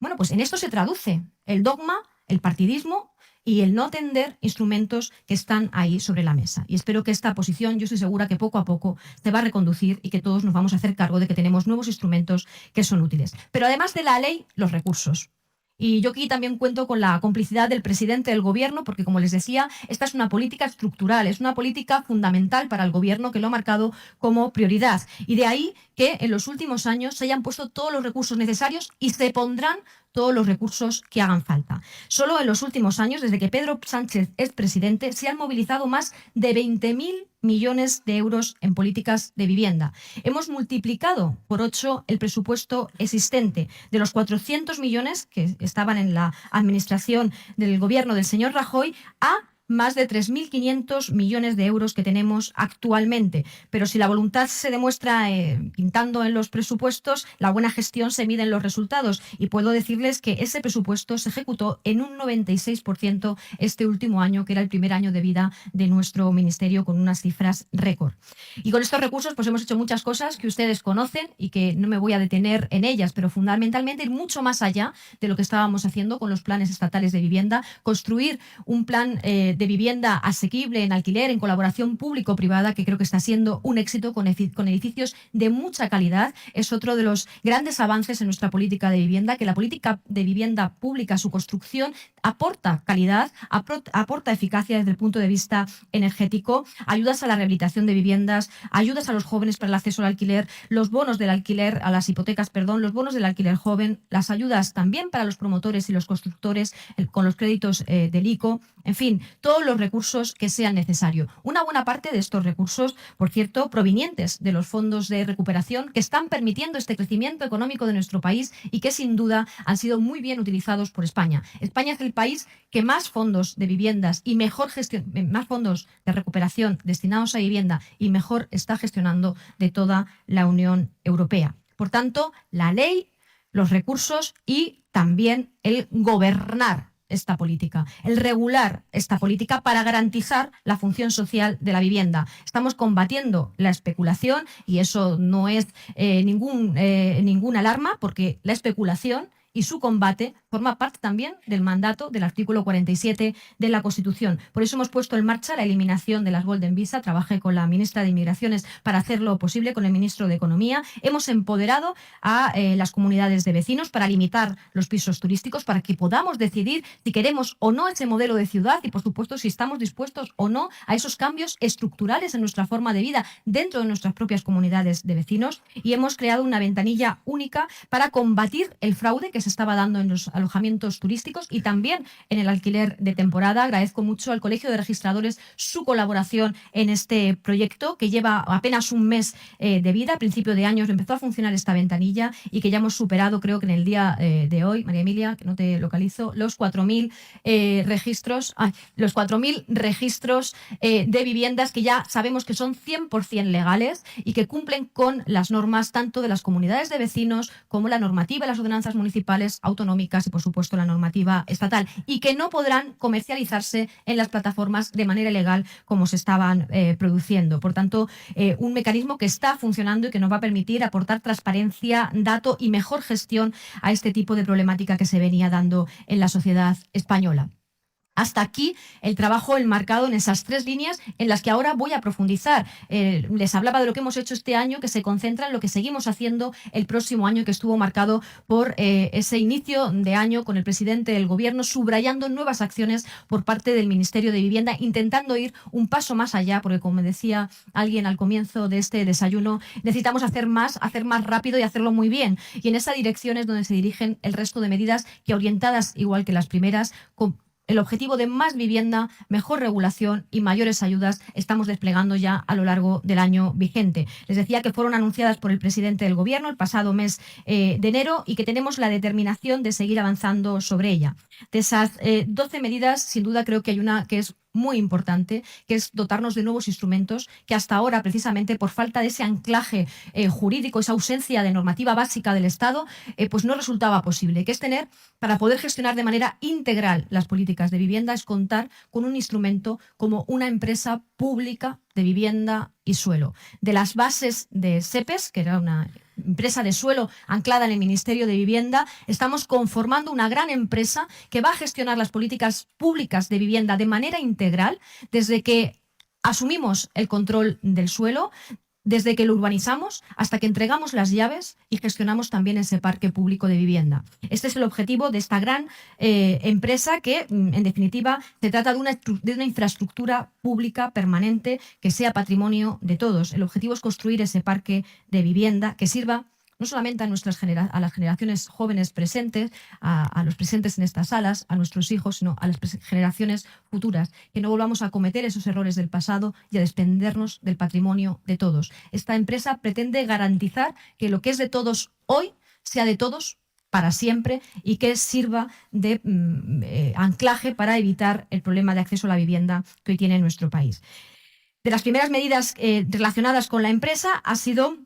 Bueno, pues en esto se traduce el dogma, el partidismo y el no atender instrumentos que están ahí sobre la mesa. Y espero que esta posición, yo estoy segura que poco a poco se va a reconducir y que todos nos vamos a hacer cargo de que tenemos nuevos instrumentos que son útiles. Pero además de la ley, los recursos. Y yo aquí también cuento con la complicidad del presidente del Gobierno, porque, como les decía, esta es una política estructural, es una política fundamental para el Gobierno que lo ha marcado como prioridad. Y de ahí que en los últimos años se hayan puesto todos los recursos necesarios y se pondrán todos los recursos que hagan falta. Solo en los últimos años, desde que Pedro Sánchez es presidente, se han movilizado más de 20.000 millones de euros en políticas de vivienda. Hemos multiplicado por 8 el presupuesto existente. De los 400 millones que estaban en la administración del gobierno del señor Rajoy a más de 3.500 millones de euros que tenemos actualmente. Pero si la voluntad se demuestra pintando en los presupuestos, la buena gestión se mide en los resultados. Y puedo decirles que ese presupuesto se ejecutó en un 96% este último año, que era el primer año de vida de nuestro ministerio, con unas cifras récord. Y con estos recursos pues hemos hecho muchas cosas que ustedes conocen y que no me voy a detener en ellas, pero fundamentalmente ir mucho más allá de lo que estábamos haciendo con los planes estatales de vivienda, construir un plan de vivienda asequible en alquiler, en colaboración público-privada, que creo que está siendo un éxito, con edificios de mucha calidad. Es otro de los grandes avances en nuestra política de vivienda, que la política de vivienda pública, su construcción, aporta calidad, aporta eficacia desde el punto de vista energético, ayudas a la rehabilitación de viviendas, ayudas a los jóvenes para el acceso al alquiler, los bonos del alquiler, a las hipotecas, perdón, los bonos del alquiler joven, las ayudas también para los promotores y los constructores con los créditos del ICO, en fin, todos los recursos que sean necesarios. Una buena parte de estos recursos, por cierto, provenientes de los fondos de recuperación, que están permitiendo este crecimiento económico de nuestro país y que sin duda han sido muy bien utilizados por España. España es el país que más fondos de viviendas y mejor gestión, más fondos de recuperación destinados a vivienda y mejor está gestionando de toda la Unión Europea. Por tanto, la ley, los recursos y también el gobernar esta política, el regular esta política para garantizar la función social de la vivienda. Estamos combatiendo la especulación y eso no es ninguna alarma, porque la especulación y su combate forma parte también del mandato del artículo 47 de la Constitución. Por eso hemos puesto en marcha la eliminación de las Golden Visa. Trabajé con la ministra de Inmigraciones para hacerlo posible, con el ministro de Economía. Hemos empoderado a las comunidades de vecinos para limitar los pisos turísticos, para que podamos decidir si queremos o no ese modelo de ciudad y, por supuesto, si estamos dispuestos o no a esos cambios estructurales en nuestra forma de vida dentro de nuestras propias comunidades de vecinos. Y hemos creado una ventanilla única para combatir el fraude que se estaba dando en los alojamientos turísticos y también en el alquiler de temporada. Agradezco mucho al Colegio de Registradores su colaboración en este proyecto, que lleva apenas un mes de vida. A principio de año empezó a funcionar esta ventanilla y que ya hemos superado, creo que en el día de hoy, María Emilia, que no te localizo, los 4.000 registros, los 4.000 registros de viviendas que ya sabemos que son 100% legales y que cumplen con las normas tanto de las comunidades de vecinos como la normativa de las ordenanzas municipales, autonómicas y, por supuesto, la normativa estatal, y que no podrán comercializarse en las plataformas de manera ilegal como se estaban produciendo. Por tanto, un mecanismo que está funcionando y que nos va a permitir aportar transparencia, dato y mejor gestión a este tipo de problemática que se venía dando en la sociedad española. Hasta aquí el trabajo enmarcado en esas 3 líneas en las que ahora voy a profundizar. Les hablaba de lo que hemos hecho este año, que se concentra en lo que seguimos haciendo el próximo año, que estuvo marcado por ese inicio de año con el presidente del Gobierno subrayando nuevas acciones por parte del Ministerio de Vivienda, intentando ir un paso más allá, porque como me decía alguien al comienzo de este desayuno, necesitamos hacer más rápido y hacerlo muy bien. Y en esa dirección es donde se dirigen el resto de medidas que, orientadas igual que las primeras, con el objetivo de más vivienda, mejor regulación y mayores ayudas, estamos desplegando ya a lo largo del año vigente. Les decía que fueron anunciadas por el presidente del Gobierno el pasado mes de enero y que tenemos la determinación de seguir avanzando sobre ella. De esas 12 medidas, sin duda creo que hay una que es muy importante, que es dotarnos de nuevos instrumentos que hasta ahora, precisamente por falta de ese anclaje jurídico, esa ausencia de normativa básica del Estado, pues no resultaba posible, que es tener, para poder gestionar de manera integral las políticas de vivienda, es contar con un instrumento como una empresa pública de vivienda y suelo. De las bases de SEPES, que era una empresa de suelo anclada en el Ministerio de Vivienda, estamos conformando una gran empresa que va a gestionar las políticas públicas de vivienda de manera integral, desde que asumimos el control del suelo, desde que lo urbanizamos hasta que entregamos las llaves y gestionamos también ese parque público de vivienda. Este es el objetivo de esta gran empresa que, en definitiva, se trata de una infraestructura pública permanente que sea patrimonio de todos. El objetivo es construir ese parque de vivienda que sirva no solamente a las generaciones jóvenes presentes, a los presentes en estas salas, a nuestros hijos, sino a las generaciones futuras, que no volvamos a cometer esos errores del pasado y a desprendernos del patrimonio de todos. Esta empresa pretende garantizar que lo que es de todos hoy sea de todos para siempre y que sirva de anclaje para evitar el problema de acceso a la vivienda que hoy tiene nuestro país. De las primeras medidas relacionadas con la empresa ha sido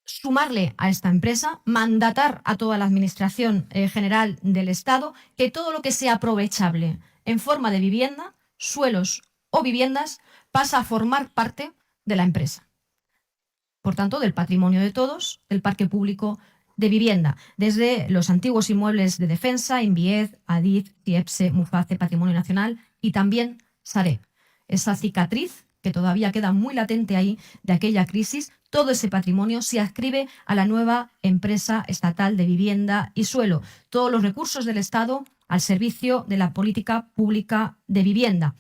sumarle a esta empresa, mandatar a toda la Administración General del Estado que todo lo que sea aprovechable en forma de vivienda, suelos o viviendas, pasa a formar parte de la empresa. Por tanto, del patrimonio de todos, del parque público de vivienda, desde los antiguos inmuebles de Defensa, Inviez, Adif, CIEPSE, Muface, Patrimonio Nacional y también Sareb. Esa cicatriz que todavía queda muy latente ahí de aquella crisis, todo ese patrimonio se adscribe a la nueva empresa estatal de vivienda y suelo. Todos los recursos del Estado al servicio de la política pública de vivienda.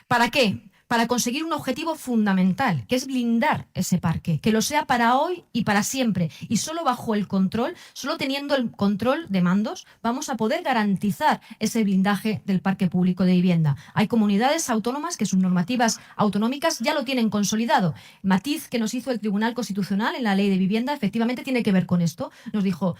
¿Para qué? Para conseguir un objetivo fundamental, que es blindar ese parque, que lo sea para hoy y para siempre. Y solo bajo el control, solo teniendo el control de mandos, vamos a poder garantizar ese blindaje del parque público de vivienda. Hay comunidades autónomas que sus normativas autonómicas ya lo tienen consolidado. Matiz que nos hizo el Tribunal Constitucional en la Ley de Vivienda efectivamente tiene que ver con esto. Nos dijo,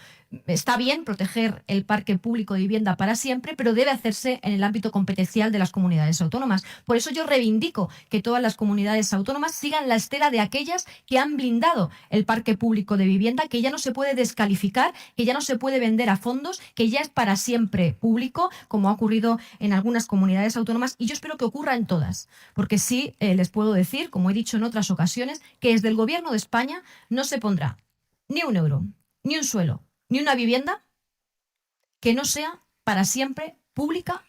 está bien proteger el parque público de vivienda para siempre, pero debe hacerse en el ámbito competencial de las comunidades autónomas. Por eso yo reivindico que todas las comunidades autónomas sigan la estela de aquellas que han blindado el parque público de vivienda, que ya no se puede descalificar, que ya no se puede vender a fondos, que ya es para siempre público, como ha ocurrido en algunas comunidades autónomas, y yo espero que ocurra en todas, porque sí les puedo decir, como he dicho en otras ocasiones, que desde el Gobierno de España no se pondrá ni un euro, ni un suelo, ni una vivienda que no sea para siempre pública.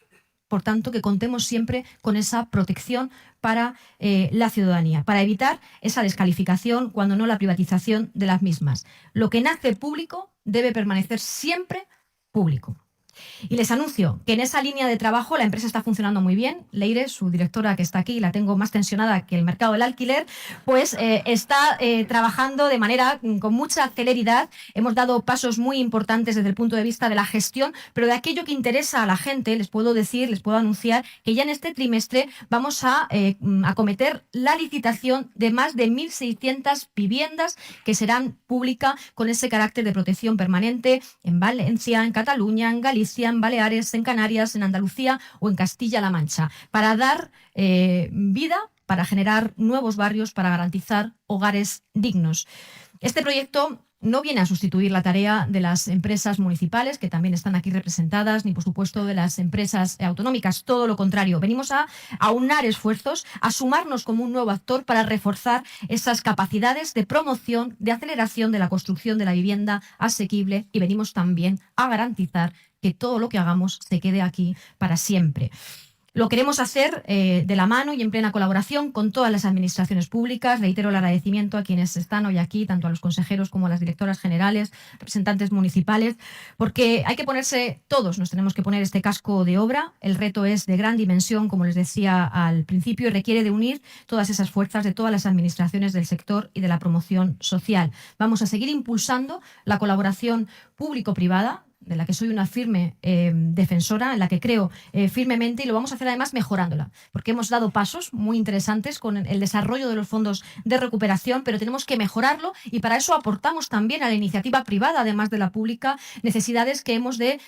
Por tanto, que contemos siempre con esa protección para la ciudadanía, para evitar esa descalificación, cuando no la privatización de las mismas. Lo que nace público debe permanecer siempre público. Y les anuncio que en esa línea de trabajo la empresa está funcionando muy bien. Leire, su directora, que está aquí, la tengo más tensionada que el mercado del alquiler, pues está trabajando de manera con mucha celeridad. Hemos dado pasos muy importantes desde el punto de vista de la gestión, pero de aquello que interesa a la gente, les puedo decir, les puedo anunciar que ya en este trimestre vamos a acometer la licitación de más de 1.600 viviendas que serán públicas con ese carácter de protección permanente en Valencia, en Cataluña, en Galicia, en Baleares, en Canarias, en Andalucía o en Castilla-La Mancha, para dar vida, para generar nuevos barrios, para garantizar hogares dignos. Este proyecto no viene a sustituir la tarea de las empresas municipales, que también están aquí representadas, ni por supuesto de las empresas autonómicas, todo lo contrario. Venimos a aunar esfuerzos, a sumarnos como un nuevo actor para reforzar esas capacidades de promoción, de aceleración de la construcción de la vivienda asequible, y venimos también a garantizar que todo lo que hagamos se quede aquí para siempre. Lo queremos hacer de la mano y en plena colaboración con todas las administraciones públicas. Reitero el agradecimiento a quienes están hoy aquí, tanto a los consejeros como a las directoras generales, representantes municipales, porque hay que ponerse, todos nos tenemos que poner este casco de obra. El reto es de gran dimensión, como les decía al principio, y requiere de unir todas esas fuerzas de todas las administraciones del sector y de la promoción social. Vamos a seguir impulsando la colaboración público-privada, de la que soy una firme defensora, en la que creo firmemente, y lo vamos a hacer además mejorándola, porque hemos dado pasos muy interesantes con el desarrollo de los fondos de recuperación, pero tenemos que mejorarlo y para eso aportamos también a la iniciativa privada, además de la pública, necesidades que hemos de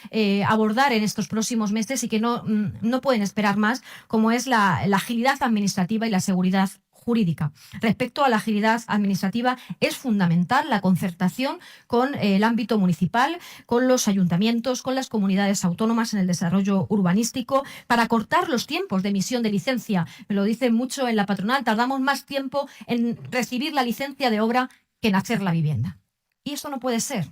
abordar en estos próximos meses y que no pueden esperar más, como es la agilidad administrativa y la seguridad jurídica. Respecto a la agilidad administrativa, es fundamental la concertación con el ámbito municipal, con los ayuntamientos, con las comunidades autónomas en el desarrollo urbanístico, para acortar los tiempos de emisión de licencia. Me lo dicen mucho en la patronal, tardamos más tiempo en recibir la licencia de obra que en hacer la vivienda. Y esto no puede ser.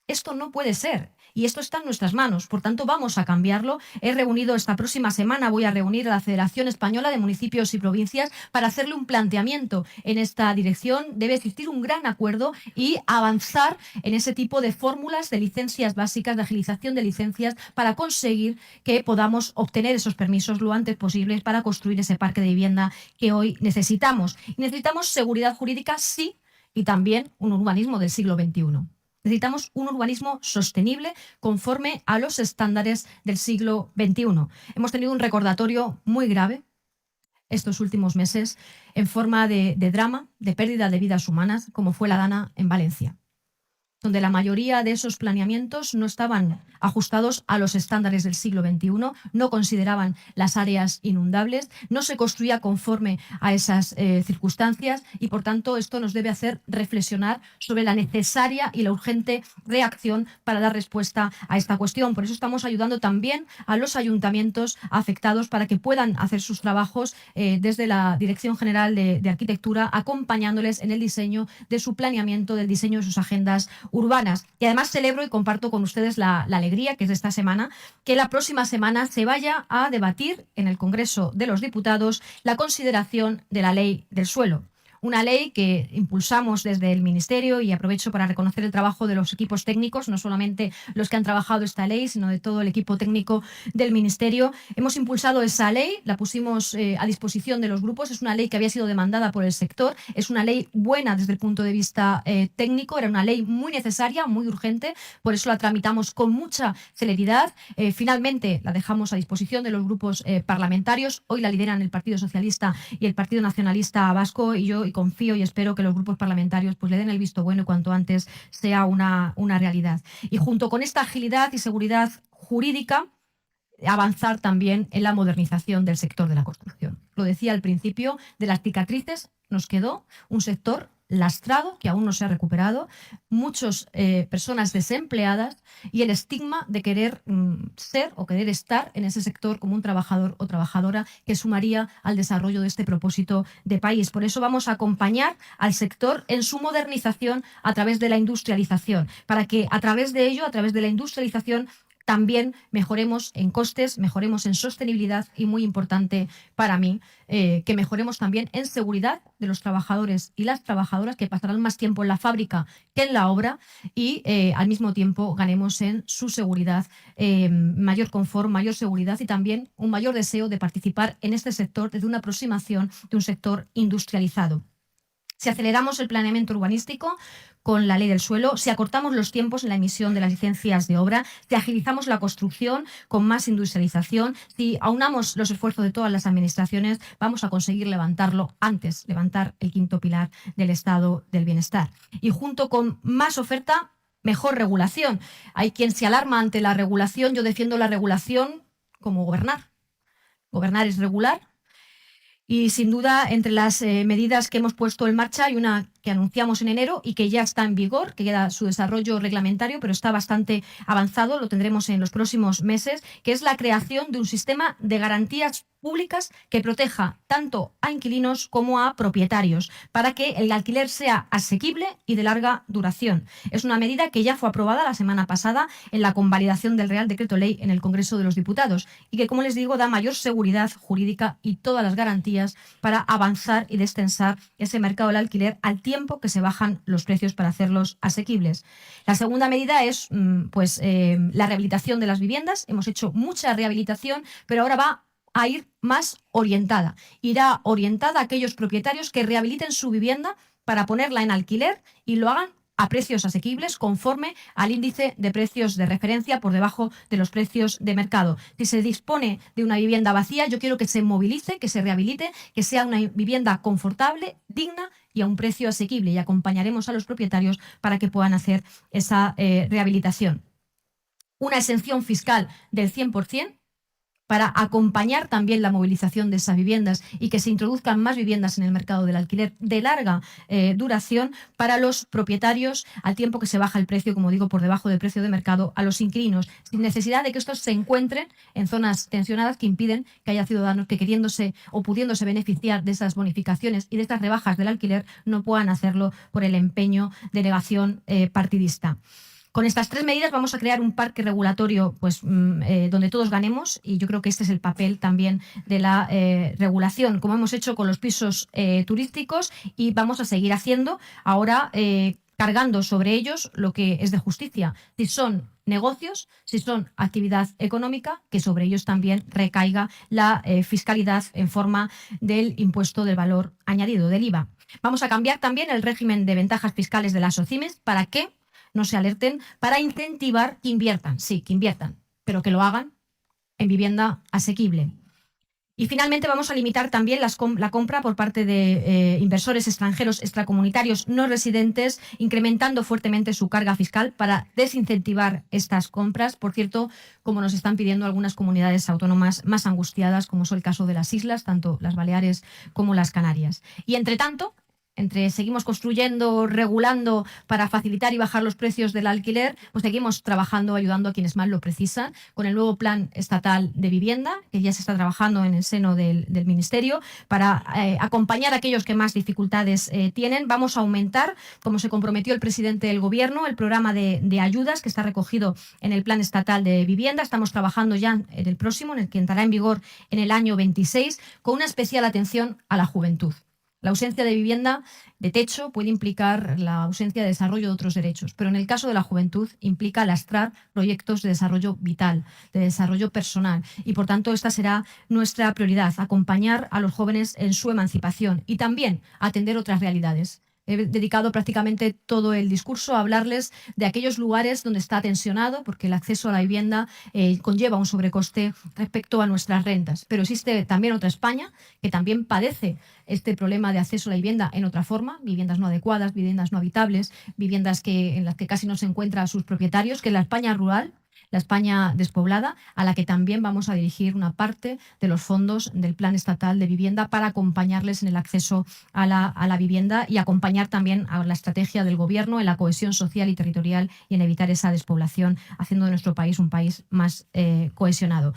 Esto no puede ser. Y esto está en nuestras manos, por tanto vamos a cambiarlo. He reunido esta próxima semana, voy a reunir a la Federación Española de Municipios y Provincias para hacerle un planteamiento en esta dirección. Debe existir un gran acuerdo y avanzar en ese tipo de fórmulas de licencias básicas, de agilización de licencias, para conseguir que podamos obtener esos permisos lo antes posible para construir ese parque de vivienda que hoy necesitamos. Y necesitamos seguridad jurídica, sí, y también un urbanismo del siglo XXI. Necesitamos un urbanismo sostenible conforme a los estándares del siglo XXI. Hemos tenido un recordatorio muy grave estos últimos meses en forma de drama, de pérdida de vidas humanas, como fue la Dana en Valencia, donde la mayoría de esos planeamientos no estaban ajustados a los estándares del siglo XXI, no consideraban las áreas inundables, no se construía conforme a esas circunstancias y, por tanto, esto nos debe hacer reflexionar sobre la necesaria y la urgente reacción para dar respuesta a esta cuestión. Por eso estamos ayudando también a los ayuntamientos afectados para que puedan hacer sus trabajos desde la Dirección General de Arquitectura, acompañándoles en el diseño de su planeamiento, del diseño de sus agendas urbanas. Y además celebro y comparto con ustedes la alegría que es de esta semana, que la próxima semana se vaya a debatir en el Congreso de los Diputados la consideración de la Ley del Suelo. Una ley que impulsamos desde el Ministerio, y aprovecho para reconocer el trabajo de los equipos técnicos, no solamente los que han trabajado esta ley, sino de todo el equipo técnico del Ministerio. Hemos impulsado esa ley, la pusimos a disposición de los grupos. Es una ley que había sido demandada por el sector, es una ley buena desde el punto de vista técnico, era una ley muy necesaria, muy urgente, por eso la tramitamos con mucha celeridad. Finalmente la dejamos a disposición de los grupos parlamentarios. Hoy la lideran el Partido Socialista y el Partido Nacionalista Vasco, y yo confío y espero que los grupos parlamentarios pues le den el visto bueno y cuanto antes sea una realidad. Y junto con esta agilidad y seguridad jurídica, avanzar también en la modernización del sector de la construcción. Lo decía al principio, de las cicatrices nos quedó un sector lastrado, que aún no se ha recuperado, muchas personas desempleadas y el estigma de querer ser o querer estar en ese sector como un trabajador o trabajadora que sumaría al desarrollo de este propósito de país. Por eso vamos a acompañar al sector en su modernización a través de la industrialización, para que a través de ello, a través de la industrialización, también mejoremos en costes, mejoremos en sostenibilidad y, muy importante para mí, que mejoremos también en seguridad de los trabajadores y las trabajadoras, que pasarán más tiempo en la fábrica que en la obra, y al mismo tiempo ganemos en su seguridad, mayor confort, mayor seguridad y también un mayor deseo de participar en este sector desde una aproximación de un sector industrializado. Si aceleramos el planeamiento urbanístico con la ley del suelo, si acortamos los tiempos en la emisión de las licencias de obra, si agilizamos la construcción con más industrialización, si aunamos los esfuerzos de todas las administraciones, vamos a conseguir levantar el quinto pilar del estado del bienestar. Y junto con más oferta, mejor regulación. Hay quien se alarma ante la regulación. Yo defiendo la regulación como gobernar. Gobernar es regular. Y sin duda, entre las medidas que hemos puesto en marcha hay una que anunciamos en enero y que ya está en vigor, que queda su desarrollo reglamentario, pero está bastante avanzado, lo tendremos en los próximos meses, que es la creación de un sistema de garantías públicas que proteja tanto a inquilinos como a propietarios, para que el alquiler sea asequible y de larga duración. Es una medida que ya fue aprobada la semana pasada en la convalidación del Real Decreto Ley en el Congreso de los Diputados y que, como les digo, da mayor seguridad jurídica y todas las garantías para avanzar y destensar ese mercado del alquiler al tiempo que se bajan los precios para hacerlos asequibles. La segunda medida es la rehabilitación de las viviendas. Hemos hecho mucha rehabilitación, pero ahora va a ir más orientada. Irá orientada a aquellos propietarios que rehabiliten su vivienda para ponerla en alquiler y lo hagan a precios asequibles conforme al índice de precios de referencia por debajo de los precios de mercado. Si se dispone de una vivienda vacía, yo quiero que se movilice, que se rehabilite, que sea una vivienda confortable, digna y a un precio asequible, y acompañaremos a los propietarios para que puedan hacer esa rehabilitación. Una exención fiscal del 100%, para acompañar también la movilización de esas viviendas y que se introduzcan más viviendas en el mercado del alquiler de larga duración para los propietarios, al tiempo que se baja el precio, como digo, por debajo del precio de mercado a los inquilinos, sin necesidad de que estos se encuentren en zonas tensionadas que impiden que haya ciudadanos que, queriéndose o pudiéndose beneficiar de esas bonificaciones y de estas rebajas del alquiler, no puedan hacerlo por el empeño de negación partidista. Con estas tres medidas vamos a crear un parque regulatorio donde todos ganemos, y yo creo que este es el papel también de la regulación, como hemos hecho con los pisos turísticos, y vamos a seguir haciendo ahora cargando sobre ellos lo que es de justicia. Si son negocios, si son actividad económica, que sobre ellos también recaiga la fiscalidad en forma del impuesto del valor añadido, del IVA. Vamos a cambiar también el régimen de ventajas fiscales de las SOCIMES para que no se alerten, para incentivar que inviertan, sí, que inviertan, pero que lo hagan en vivienda asequible. Y finalmente vamos a limitar también la compra por parte de inversores extranjeros extracomunitarios no residentes, incrementando fuertemente su carga fiscal para desincentivar estas compras, por cierto, como nos están pidiendo algunas comunidades autónomas más angustiadas, como es el caso de las islas, tanto las Baleares como las Canarias. Y entre tanto, seguimos construyendo, regulando para facilitar y bajar los precios del alquiler, pues seguimos trabajando, ayudando a quienes más lo precisan, con el nuevo Plan Estatal de Vivienda, que ya se está trabajando en el seno del Ministerio, para acompañar a aquellos que más dificultades tienen. Vamos a aumentar, como se comprometió el presidente del Gobierno, el programa de ayudas que está recogido en el Plan Estatal de Vivienda. Estamos trabajando ya en el próximo, en el que entrará en vigor en el año 26, con una especial atención a la juventud. La ausencia de vivienda de techo puede implicar la ausencia de desarrollo de otros derechos, pero en el caso de la juventud implica lastrar proyectos de desarrollo vital, de desarrollo personal, y por tanto esta será nuestra prioridad, acompañar a los jóvenes en su emancipación y también atender otras realidades. He dedicado prácticamente todo el discurso a hablarles de aquellos lugares donde está tensionado, porque el acceso a la vivienda conlleva un sobrecoste respecto a nuestras rentas. Pero existe también otra España que también padece este problema de acceso a la vivienda en otra forma, viviendas no adecuadas, viviendas no habitables, viviendas en las que casi no se encuentran a sus propietarios, que es la España rural, la España despoblada, a la que también vamos a dirigir una parte de los fondos del Plan Estatal de Vivienda para acompañarles en el acceso a la vivienda y acompañar también a la estrategia del Gobierno en la cohesión social y territorial y en evitar esa despoblación, haciendo de nuestro país un país más cohesionado.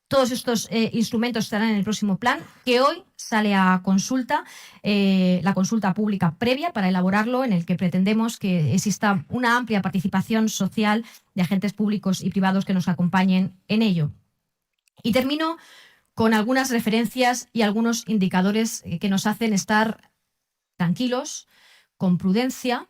Todos estos instrumentos estarán en el próximo plan, que hoy sale a consulta, la consulta pública previa para elaborarlo, en el que pretendemos que exista una amplia participación social de agentes públicos y privados que nos acompañen en ello. Y termino con algunas referencias y algunos indicadores que nos hacen estar tranquilos, con prudencia,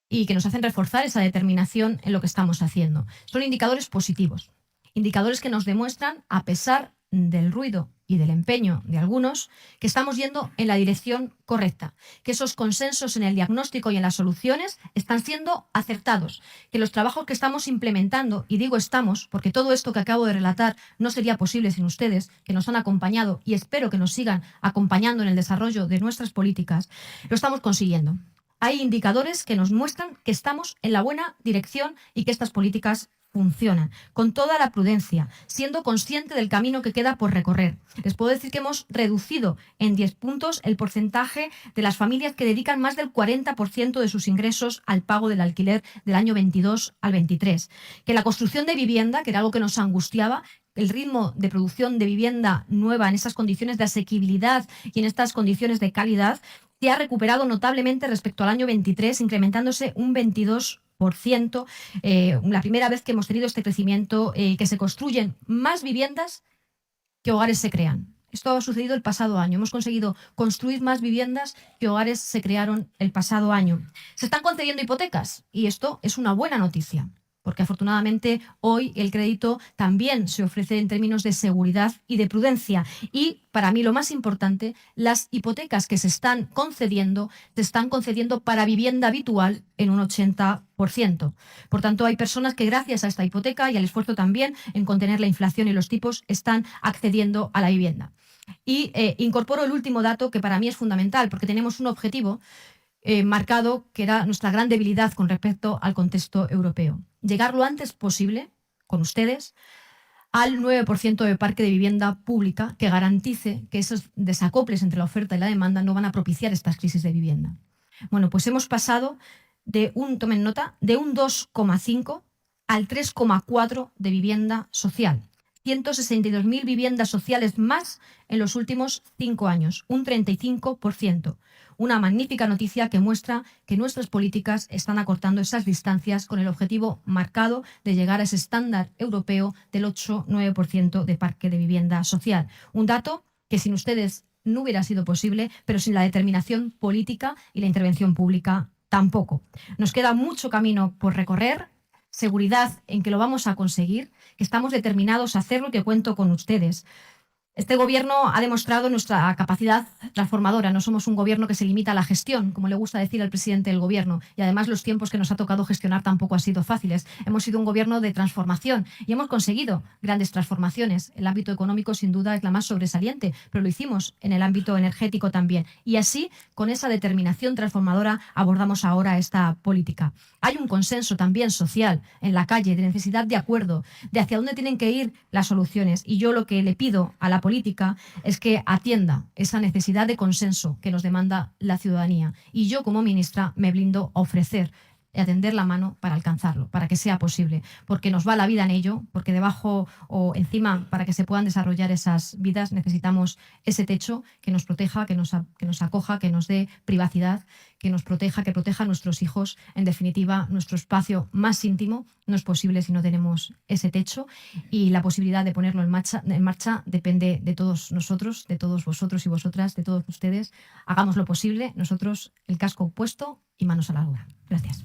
y que nos hacen reforzar esa determinación en lo que estamos haciendo. Son indicadores positivos. Indicadores que nos demuestran, a pesar del ruido y del empeño de algunos, que estamos yendo en la dirección correcta, que esos consensos en el diagnóstico y en las soluciones están siendo acertados, que los trabajos que estamos implementando, y digo estamos, porque todo esto que acabo de relatar no sería posible sin ustedes, que nos han acompañado y espero que nos sigan acompañando en el desarrollo de nuestras políticas, lo estamos consiguiendo. hay indicadores que nos muestran que estamos en la buena dirección y que estas políticas funcionan, con toda la prudencia, siendo consciente del camino que queda por recorrer. Les puedo decir que hemos reducido en 10 puntos el porcentaje de las familias que dedican más del 40% de sus ingresos al pago del alquiler del año 22 al 23. Que la construcción de vivienda, que era algo que nos angustiaba, el ritmo de producción de vivienda nueva en estas condiciones de asequibilidad y en estas condiciones de calidad, se ha recuperado notablemente respecto al año 23, incrementándose un 22%. La primera vez que hemos tenido este crecimiento, que se construyen más viviendas que hogares se crean. Esto ha sucedido el pasado año. Hemos conseguido construir más viviendas que hogares se crearon el pasado año. Se están concediendo hipotecas y esto es una buena noticia, porque afortunadamente hoy el crédito también se ofrece en términos de seguridad y de prudencia. Y para mí lo más importante, las hipotecas que se están concediendo para vivienda habitual en un 80%. Por tanto, hay personas que gracias a esta hipoteca y al esfuerzo también en contener la inflación y los tipos están accediendo a la vivienda. Y incorporo el último dato que para mí es fundamental, porque tenemos un objetivo marcado que era nuestra gran debilidad con respecto al contexto europeo. Llegar lo antes posible, con ustedes, al 9% de parque de vivienda pública que garantice que esos desacoples entre la oferta y la demanda no van a propiciar estas crisis de vivienda. Bueno, pues hemos pasado tomen nota, de un 2,5 al 3,4 de vivienda social. 162.000 viviendas sociales más en los últimos 5 años, un 35%. Una magnífica noticia que muestra que nuestras políticas están acortando esas distancias con el objetivo marcado de llegar a ese estándar europeo del 8-9% de parque de vivienda social. Un dato que sin ustedes no hubiera sido posible, pero sin la determinación política y la intervención pública tampoco. Nos queda mucho camino por recorrer, seguridad en que lo vamos a conseguir, que estamos determinados a hacerlo y que cuento con ustedes. Este gobierno ha demostrado nuestra capacidad transformadora. No somos un gobierno que se limita a la gestión, como le gusta decir al presidente del gobierno. Y además los tiempos que nos ha tocado gestionar tampoco han sido fáciles. Hemos sido un gobierno de transformación y hemos conseguido grandes transformaciones. El ámbito económico sin duda es la más sobresaliente, pero lo hicimos en el ámbito energético también. Y así, con esa determinación transformadora, abordamos ahora esta política. Hay un consenso también social en la calle de necesidad de acuerdo, de hacia dónde tienen que ir las soluciones. Y yo lo que le pido a la política es que atienda esa necesidad de consenso que nos demanda la ciudadanía. Y yo, como ministra, me blindo a ofrecer y a tender la mano para alcanzarlo, para que sea posible, porque nos va la vida en ello, porque debajo o encima, para que se puedan desarrollar esas vidas, necesitamos ese techo que nos proteja, que nos acoja, que nos dé privacidad, que nos proteja, que proteja a nuestros hijos. En definitiva, nuestro espacio más íntimo no es posible si no tenemos ese techo, y la posibilidad de ponerlo en marcha depende de todos nosotros, de todos vosotros y vosotras, de todos ustedes. Hagamos lo posible, nosotros el casco puesto y manos a la obra. Gracias.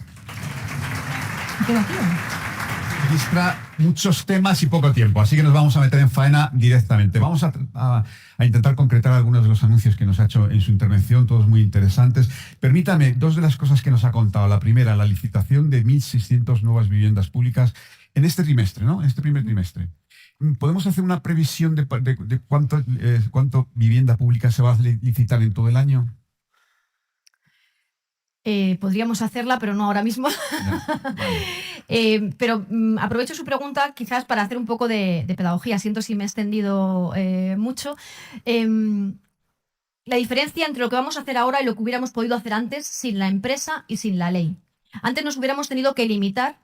Ministra, muchos temas y poco tiempo, así que nos vamos a meter en faena directamente. Vamos a intentar concretar algunos de los anuncios que nos ha hecho en su intervención, todos muy interesantes. Permítame, dos de las cosas que nos ha contado. La primera, la licitación de 1.600 nuevas viviendas públicas en este trimestre, ¿no? En este primer trimestre. ¿Podemos hacer una previsión de cuánto vivienda pública se va a licitar en todo el año? Podríamos hacerla, pero no ahora mismo. Pero aprovecho su pregunta quizás para hacer un poco de pedagogía. Siento si me he extendido mucho. La diferencia entre lo que vamos a hacer ahora y lo que hubiéramos podido hacer antes sin la empresa y sin la ley. Antes nos hubiéramos tenido que limitar,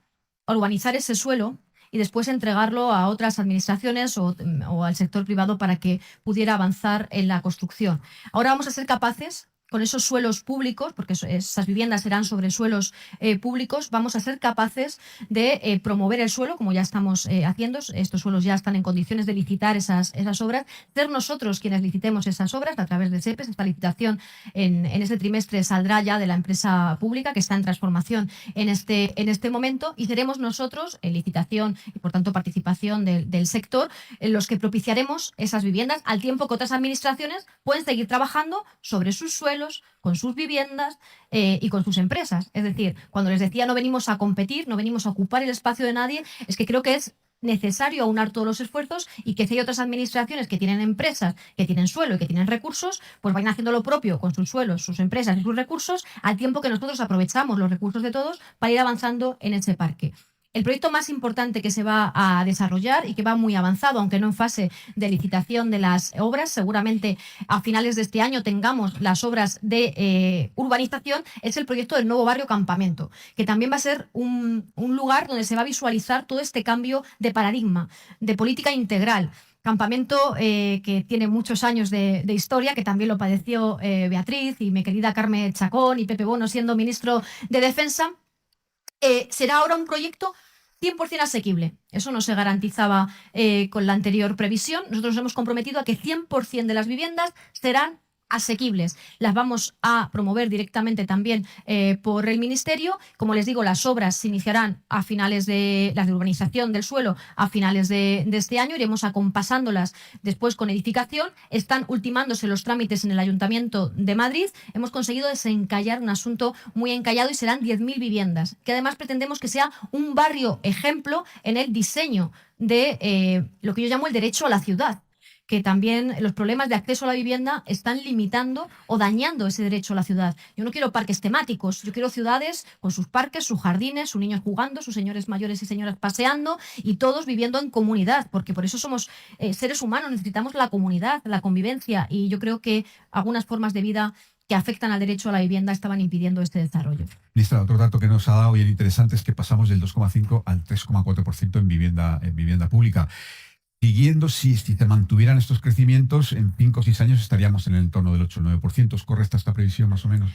urbanizar ese suelo y después entregarlo a otras administraciones o al sector privado para que pudiera avanzar en la construcción. Ahora vamos a ser capaces, con esos suelos públicos, porque esas viviendas serán sobre suelos públicos, vamos a ser capaces de promover el suelo, como ya estamos haciendo. Estos suelos ya están en condiciones de licitar esas obras. Ser nosotros quienes licitemos esas obras a través de SEPES. Esta licitación en este trimestre saldrá ya de la empresa pública, que está en transformación en este momento, y seremos nosotros, en licitación y por tanto participación del sector, los que propiciaremos esas viviendas, al tiempo que otras administraciones pueden seguir trabajando sobre sus suelos, con sus viviendas y con sus empresas. Es decir, cuando les decía no venimos a competir, no venimos a ocupar el espacio de nadie, es que creo que es necesario aunar todos los esfuerzos y que si hay otras administraciones que tienen empresas, que tienen suelo y que tienen recursos, pues vayan haciendo lo propio con sus suelos, sus empresas y sus recursos, al tiempo que nosotros aprovechamos los recursos de todos para ir avanzando en ese parque. El proyecto más importante que se va a desarrollar y que va muy avanzado, aunque no en fase de licitación de las obras, seguramente a finales de este año tengamos las obras de urbanización, es el proyecto del nuevo barrio Campamento, que también va a ser un lugar donde se va a visualizar todo este cambio de paradigma, de política integral. Campamento que tiene muchos años de historia, que también lo padeció Beatriz y mi querida Carmen Chacón y Pepe Bono siendo ministro de Defensa. Será ahora un proyecto 100% asequible. Eso no se garantizaba con la anterior previsión. Nosotros nos hemos comprometido a que 100% de las viviendas serán asequibles. Las vamos a promover directamente también por el Ministerio. Como les digo, las obras se iniciarán a finales de las de urbanización del suelo a finales de este año. Iremos acompasándolas después con edificación. Están ultimándose los trámites en el Ayuntamiento de Madrid. Hemos conseguido desencallar un asunto muy encallado y serán 10.000 viviendas, que además pretendemos que sea un barrio ejemplo en el diseño de lo que yo llamo el derecho a la ciudad, que también los problemas de acceso a la vivienda están limitando o dañando ese derecho a la ciudad. Yo no quiero parques temáticos, yo quiero ciudades con sus parques, sus jardines, sus niños jugando, sus señores mayores y señoras paseando y todos viviendo en comunidad, porque por eso somos seres humanos, necesitamos la comunidad, la convivencia, y yo creo que algunas formas de vida que afectan al derecho a la vivienda estaban impidiendo este desarrollo. Ministra, otro dato que nos ha dado bien interesante es que pasamos del 2,5 al 3,4% en vivienda pública. Siguiendo, si se mantuvieran estos crecimientos, en 5 o 6 años estaríamos en el entorno del 8 o 9%. ¿Es correcta esta previsión, más o menos?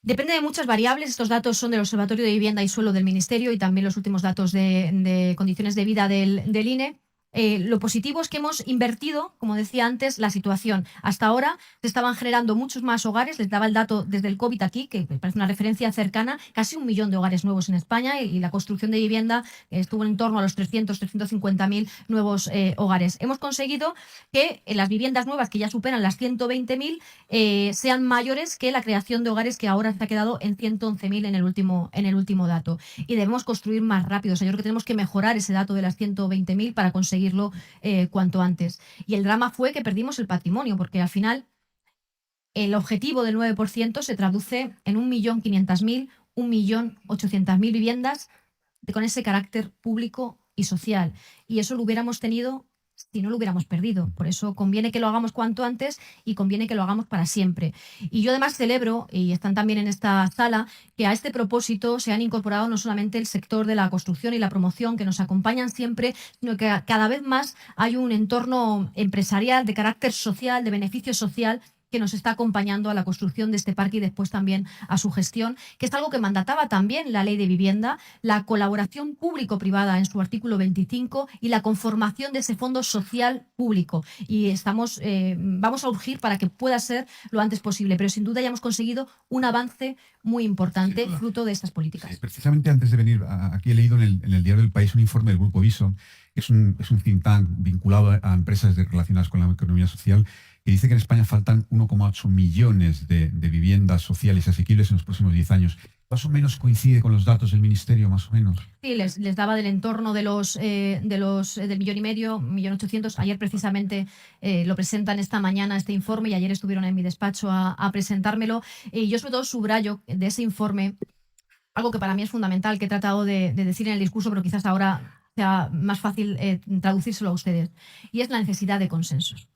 Depende de muchas variables. Estos datos son del Observatorio de Vivienda y Suelo del Ministerio y también los últimos datos de condiciones de vida del INE. Lo positivo es que hemos invertido, como decía antes, la situación. Hasta ahora se estaban generando muchos más hogares. Les daba el dato desde el COVID aquí, que me parece una referencia cercana, casi 1 millón de hogares nuevos en España, y la construcción de vivienda estuvo en torno a los 350.000 nuevos hogares. Hemos conseguido que las viviendas nuevas, que ya superan las 120.000, sean mayores que la creación de hogares, que ahora se ha quedado en 111.000 en el último dato. Y debemos construir más rápido. O sea, yo creo que tenemos que mejorar ese dato de las 120.000 para conseguir cuanto antes. Y el drama fue que perdimos el patrimonio, porque al final el objetivo del 9% se traduce en 1.500.000, 1.800.000 viviendas con ese carácter público y social. Y eso lo hubiéramos tenido si no lo hubiéramos perdido. Por eso conviene que lo hagamos cuanto antes y conviene que lo hagamos para siempre. Y yo además celebro, y están también en esta sala, que a este propósito se han incorporado no solamente el sector de la construcción y la promoción, que nos acompañan siempre, sino que cada vez más hay un entorno empresarial de carácter social, de beneficio social, que nos está acompañando a la construcción de este parque y después también a su gestión, que es algo que mandataba también la Ley de Vivienda, la colaboración público-privada en su artículo 25 y la conformación de ese fondo social público. Y vamos a urgir para que pueda ser lo antes posible, pero sin duda ya hemos conseguido un avance muy importante fruto de estas políticas. Sí, precisamente antes de venir aquí he leído en el diario del País un informe del Grupo Viso, que es un think tank vinculado a empresas relacionadas con la economía social, que dice que en España faltan 1,8 millones de viviendas sociales asequibles en los próximos 10 años. ¿Más o menos coincide con los datos del Ministerio, más o menos? Sí, les daba del entorno del 1,5 millones, 1.800.000. Ayer precisamente lo presentan esta mañana este informe y ayer estuvieron en mi despacho a presentármelo. Y yo sobre todo subrayo de ese informe algo que para mí es fundamental, que he tratado de decir en el discurso, pero quizás ahora sea más fácil traducírselo a ustedes, y es la necesidad de consensos.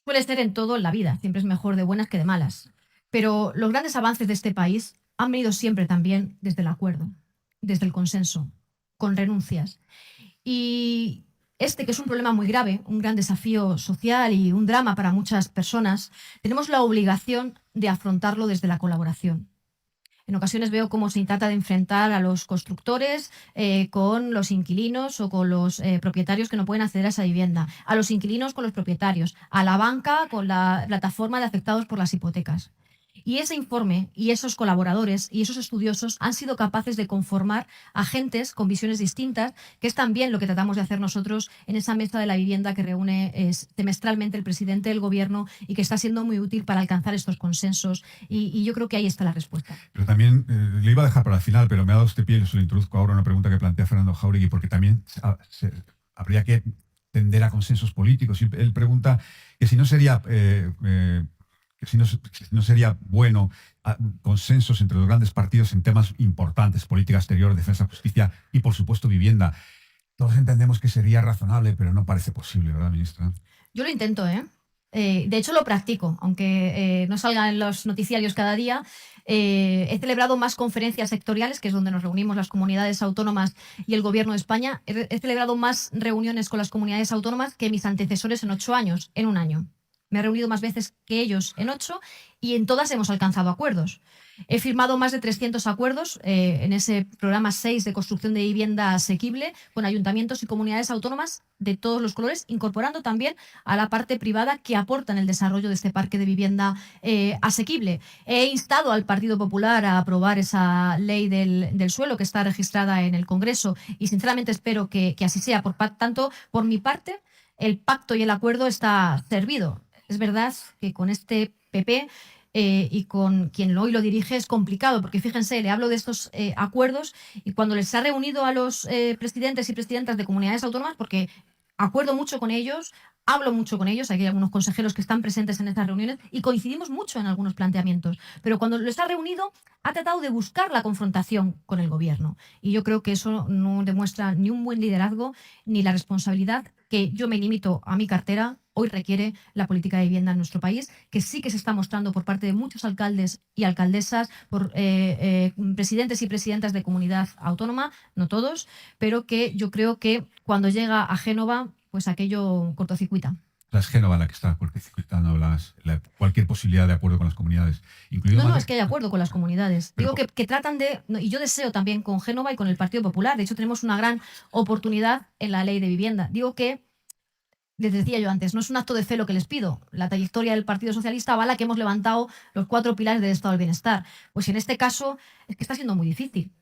Suele ser en todo en la vida, siempre es mejor de buenas que de malas, pero los grandes avances de este país han venido siempre también desde el acuerdo, desde el consenso, con renuncias. Y que es un problema muy grave, un gran desafío social y un drama para muchas personas, tenemos la obligación de afrontarlo desde la colaboración. En ocasiones veo cómo se trata de enfrentar a los constructores con los inquilinos o con los propietarios que no pueden acceder a esa vivienda, a los inquilinos con los propietarios, a la banca con la plataforma de afectados por las hipotecas. Y ese informe y esos colaboradores y esos estudiosos han sido capaces de conformar agentes con visiones distintas, que es también lo que tratamos de hacer nosotros en esa mesa de la vivienda que reúne semestralmente el presidente del Gobierno y que está siendo muy útil para alcanzar estos consensos. Y yo creo que ahí está la respuesta. Pero también le iba a dejar para el final, pero me ha dado este pie y se lo introduzco ahora, una pregunta que plantea Fernando Jáuregui, porque también habría que tender a consensos políticos. Y él pregunta que si no sería si no sería bueno consensos entre los grandes partidos en temas importantes, política exterior, defensa, justicia y, por supuesto, vivienda. Todos entendemos que sería razonable, pero no parece posible, ¿verdad, ministra? Yo lo intento, ¿eh? De hecho, lo practico, aunque no salga en los noticiarios cada día. He celebrado más conferencias sectoriales, que es donde nos reunimos las comunidades autónomas y el Gobierno de España. He celebrado más reuniones con las comunidades autónomas que mis antecesores en 8 años, en un año. Me he reunido más veces que ellos en 8 y en todas hemos alcanzado acuerdos. He firmado más de 300 acuerdos en ese programa 6 de construcción de vivienda asequible con ayuntamientos y comunidades autónomas de todos los colores, incorporando también a la parte privada que aporta en el desarrollo de este parque de vivienda asequible. He instado al Partido Popular a aprobar esa ley del suelo que está registrada en el Congreso y sinceramente espero que así sea. Por tanto, por mi parte, el pacto y el acuerdo está servido. Es verdad que con este PP y con quien hoy lo dirige es complicado, porque fíjense, le hablo de estos acuerdos y cuando les ha reunido a los presidentes y presidentas de comunidades autónomas, porque acuerdo mucho con ellos, hablo mucho con ellos, aquí hay algunos consejeros que están presentes en estas reuniones y coincidimos mucho en algunos planteamientos, pero cuando les ha reunido ha tratado de buscar la confrontación con el Gobierno y yo creo que eso no demuestra ni un buen liderazgo ni la responsabilidad que yo me limito a mi cartera hoy requiere la política de vivienda en nuestro país, que sí que se está mostrando por parte de muchos alcaldes y alcaldesas, por presidentes y presidentas de comunidad autónoma, no todos, pero que yo creo que cuando llega a Génova, pues aquello cortocircuita. Es Génova la que está cortocircuitando cualquier posibilidad de acuerdo con las comunidades. No, es que hay acuerdo con las comunidades. Digo que tratan de... Y yo deseo también con Génova y con el Partido Popular. De hecho, tenemos una gran oportunidad en la ley de vivienda. Digo que, les decía yo antes, no es un acto de fe lo que les pido. La trayectoria del Partido Socialista avala que hemos levantado los 4 pilares del Estado del Bienestar. Pues en este caso es que está siendo muy difícil.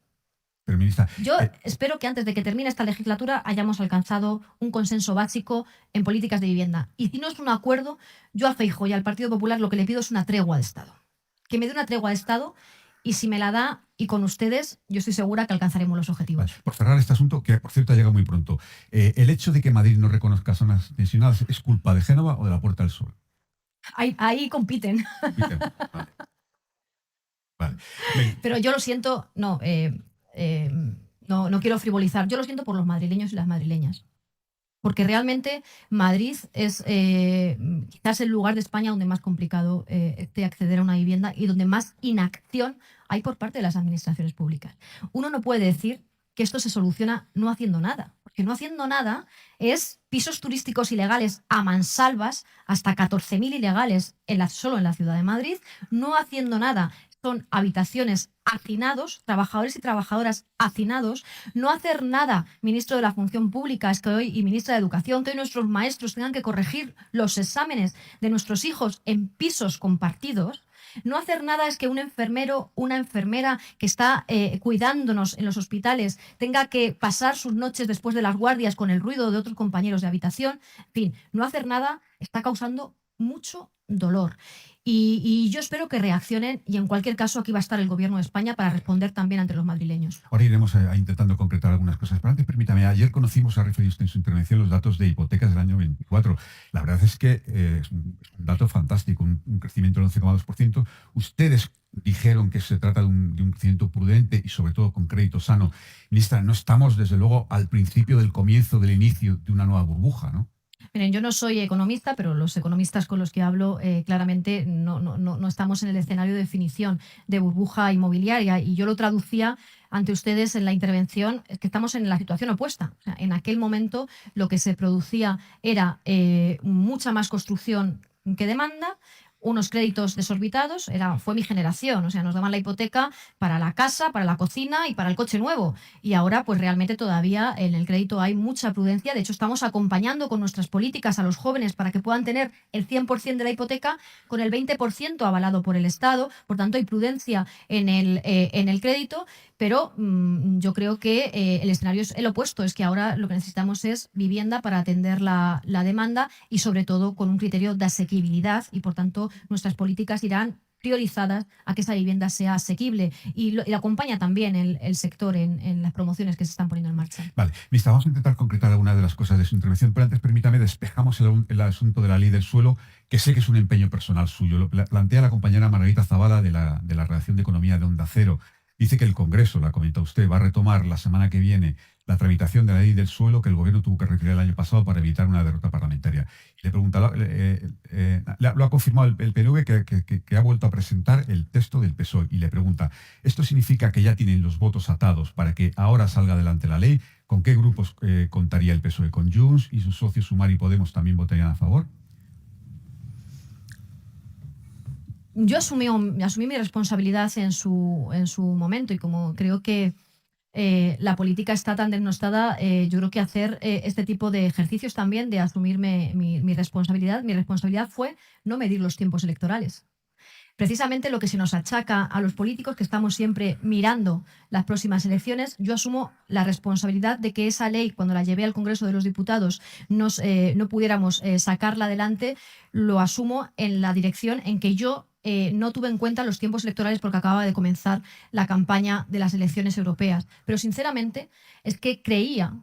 Pero, ministra, yo espero que antes de que termine esta legislatura hayamos alcanzado un consenso básico en políticas de vivienda. Y si no es un acuerdo, yo a Feijóo y al Partido Popular lo que le pido es una tregua de Estado. Que me dé una tregua de Estado y si me la da y con ustedes, yo estoy segura que alcanzaremos los objetivos. Vale. Por cerrar este asunto, que por cierto llega muy pronto, ¿el hecho de que Madrid no reconozca zonas tensionadas es culpa de Génova o de la Puerta del Sol? Ahí compiten. Vale. Vale. Pero yo lo siento, no quiero frivolizar, yo lo siento por los madrileños y las madrileñas. Porque realmente Madrid es quizás el lugar de España donde más complicado esté acceder a una vivienda y donde más inacción hay por parte de las administraciones públicas. Uno no puede decir que esto se soluciona no haciendo nada, porque no haciendo nada es pisos turísticos ilegales a mansalvas, hasta 14.000 ilegales solo en la ciudad de Madrid, no haciendo nada. Son habitaciones hacinados, trabajadores y trabajadoras hacinados, no hacer nada, ministro de la Función Pública y ministra de Educación, que hoy nuestros maestros tengan que corregir los exámenes de nuestros hijos en pisos compartidos. No hacer nada es que un enfermero, una enfermera que está cuidándonos en los hospitales tenga que pasar sus noches después de las guardias con el ruido de otros compañeros de habitación. En fin, no hacer nada está causando mucho dolor. Y yo espero que reaccionen y en cualquier caso aquí va a estar el Gobierno de España para responder también ante los madrileños. Ahora iremos intentando concretar algunas cosas. Pero antes, permítame, ayer conocimos, ha referido usted en su intervención, los datos de hipotecas del año 24. La verdad es que es un dato fantástico, un crecimiento del 11,2%. Ustedes dijeron que se trata de un crecimiento prudente y sobre todo con crédito sano. Ministra, no estamos desde luego al principio del comienzo, del inicio de una nueva burbuja, ¿no? Miren, yo no soy economista, pero los economistas con los que hablo claramente no estamos en el escenario de definición de burbuja inmobiliaria y yo lo traducía ante ustedes en la intervención, es que estamos en la situación opuesta. O sea, en aquel momento lo que se producía era mucha más construcción que demanda, unos créditos desorbitados, fue mi generación, o sea, nos daban la hipoteca para la casa, para la cocina y para el coche nuevo. Y ahora, pues realmente todavía en el crédito hay mucha prudencia. De hecho, estamos acompañando con nuestras políticas a los jóvenes para que puedan tener el 100% de la hipoteca con el 20% avalado por el Estado. Por tanto, hay prudencia en el crédito, pero yo creo que el escenario es el opuesto. Es que ahora lo que necesitamos es vivienda para atender la demanda y sobre todo con un criterio de asequibilidad y, por tanto, nuestras políticas irán priorizadas a que esa vivienda sea asequible y lo acompaña también el sector en las promociones que se están poniendo en marcha. Vale, ministra, vamos a intentar concretar algunas de las cosas de su intervención, pero antes permítame, despejamos el asunto de la ley del suelo, que sé que es un empeño personal suyo. Lo plantea la compañera Margarita Zavala de la redacción de Economía de Onda Cero. Dice que el Congreso, la comenta usted, va a retomar la semana que viene la tramitación de la ley del suelo que el Gobierno tuvo que retirar el año pasado para evitar una derrota parlamentaria. Y le pregunta, lo ha confirmado el PNV que ha vuelto a presentar el texto del PSOE y le pregunta, ¿esto significa que ya tienen los votos atados para que ahora salga adelante la ley? ¿Con qué grupos contaría el PSOE? ¿Con Junts y sus socios Sumar y Podemos también votarían a favor? Yo asumí mi responsabilidad en su momento y como creo que la política está tan denostada, yo creo que hacer este tipo de ejercicios también de asumirme mi responsabilidad. Mi responsabilidad fue no medir los tiempos electorales. Precisamente lo que se nos achaca a los políticos, que estamos siempre mirando las próximas elecciones, yo asumo la responsabilidad de que esa ley, cuando la llevé al Congreso de los Diputados, no pudiéramos sacarla adelante. Lo asumo en la dirección en que yo no tuve en cuenta los tiempos electorales porque acababa de comenzar la campaña de las elecciones europeas. Pero sinceramente es que creía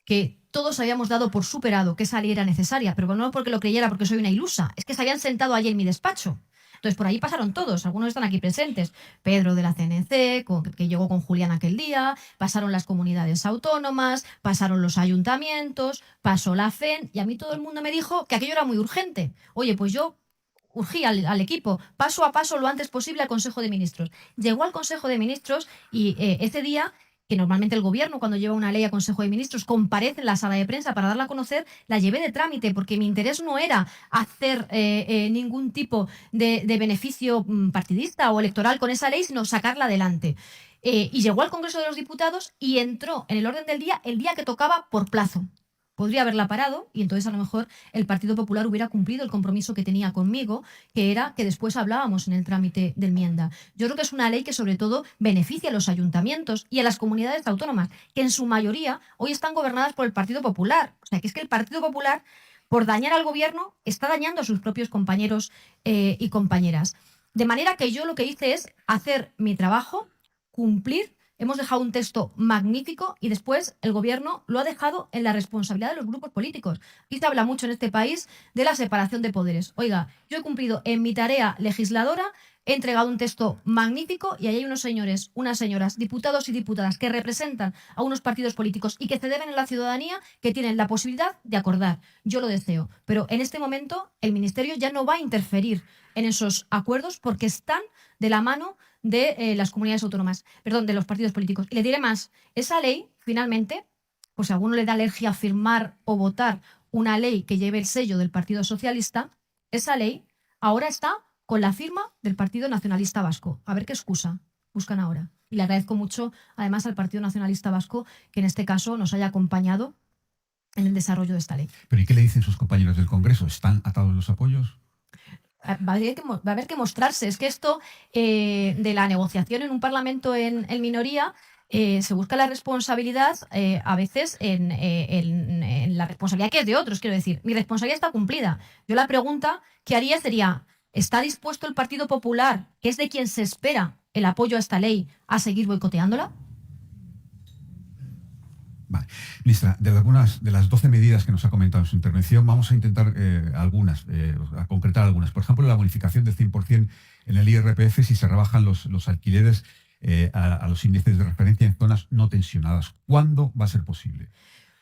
que todos habíamos dado por superado que esa ley era necesaria, pero no porque lo creyera porque soy una ilusa, es que se habían sentado allí en mi despacho. Entonces, por ahí pasaron todos, algunos están aquí presentes. Pedro de la CNC, que llegó con Julián aquel día, pasaron las comunidades autónomas, pasaron los ayuntamientos, pasó la FEN, y a mí todo el mundo me dijo que aquello era muy urgente. Oye, pues yo urgí al equipo, paso a paso, lo antes posible al Consejo de Ministros. Llegó al Consejo de Ministros y ese día, que normalmente el Gobierno, cuando lleva una ley a Consejo de Ministros, comparece en la sala de prensa para darla a conocer, la llevé de trámite porque mi interés no era hacer ningún tipo de beneficio partidista o electoral con esa ley, sino sacarla adelante. Y llegó al Congreso de los Diputados y entró en el orden del día el día que tocaba por plazo. Podría haberla parado y entonces a lo mejor el Partido Popular hubiera cumplido el compromiso que tenía conmigo, que era que después hablábamos en el trámite de enmienda. Yo creo que es una ley que sobre todo beneficia a los ayuntamientos y a las comunidades autónomas, que en su mayoría hoy están gobernadas por el Partido Popular. O sea, que es que el Partido Popular, por dañar al Gobierno, está dañando a sus propios compañeros y compañeras. De manera que yo lo que hice es hacer mi trabajo, cumplir. Hemos dejado un texto magnífico y después el Gobierno lo ha dejado en la responsabilidad de los grupos políticos. Aquí se habla mucho en este país de la separación de poderes. Oiga, yo he cumplido en mi tarea legisladora, he entregado un texto magnífico y ahí hay unos señores, unas señoras, diputados y diputadas que representan a unos partidos políticos y que se deben a la ciudadanía, que tienen la posibilidad de acordar. Yo lo deseo, pero en este momento el Ministerio ya no va a interferir en esos acuerdos porque están de la mano de las comunidades autónomas, perdón, de los partidos políticos. Y le diré más, esa ley, finalmente, pues si a alguno le da alergia a firmar o votar una ley que lleve el sello del Partido Socialista, esa ley ahora está con la firma del Partido Nacionalista Vasco. A ver qué excusa buscan ahora. Y le agradezco mucho, además, al Partido Nacionalista Vasco que en este caso nos haya acompañado en el desarrollo de esta ley. ¿Pero y qué le dicen sus compañeros del Congreso? ¿Están atados los apoyos? Va a haber que mostrarse. Es que esto de la negociación en un parlamento en minoría se busca la responsabilidad a veces en la responsabilidad que es de otros. Quiero decir, mi responsabilidad está cumplida. Yo la pregunta que haría sería, ¿está dispuesto el Partido Popular, que es de quien se espera el apoyo a esta ley, a seguir boicoteándola? Vale. Ministra, de las 12 medidas que nos ha comentado en su intervención, vamos a intentar a concretar algunas. Por ejemplo, la bonificación del 100% en el IRPF si se rebajan los alquileres a los índices de referencia en zonas no tensionadas. ¿Cuándo va a ser posible?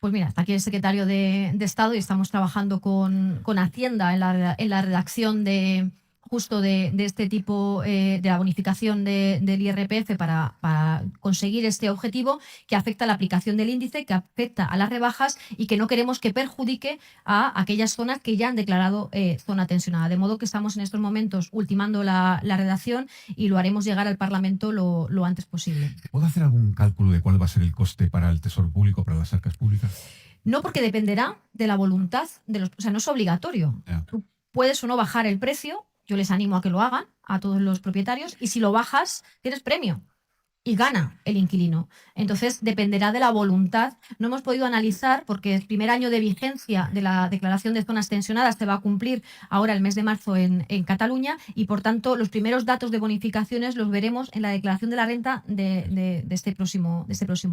Pues mira, está aquí el secretario de Estado y estamos trabajando con Hacienda en la redacción de justo de este tipo de la bonificación del IRPF para conseguir este objetivo, que afecta a la aplicación del índice, que afecta a las rebajas y que no queremos que perjudique a aquellas zonas que ya han declarado zona tensionada. De modo que estamos en estos momentos ultimando la redacción y lo haremos llegar al Parlamento lo antes posible. ¿Puedo hacer algún cálculo de cuál va a ser el coste para el Tesoro Público, para las arcas públicas? No, porque dependerá de la voluntad de los... O sea, no es obligatorio. Ya. Tú puedes o no bajar el precio. Yo les animo a que lo hagan, a todos los propietarios, y si lo bajas, tienes premio y gana el inquilino. Entonces, dependerá de la voluntad. No hemos podido analizar, porque el primer año de vigencia de la declaración de zonas tensionadas se va a cumplir ahora el mes de marzo en Cataluña, y por tanto los primeros datos de bonificaciones los veremos en la declaración de la renta de este próximo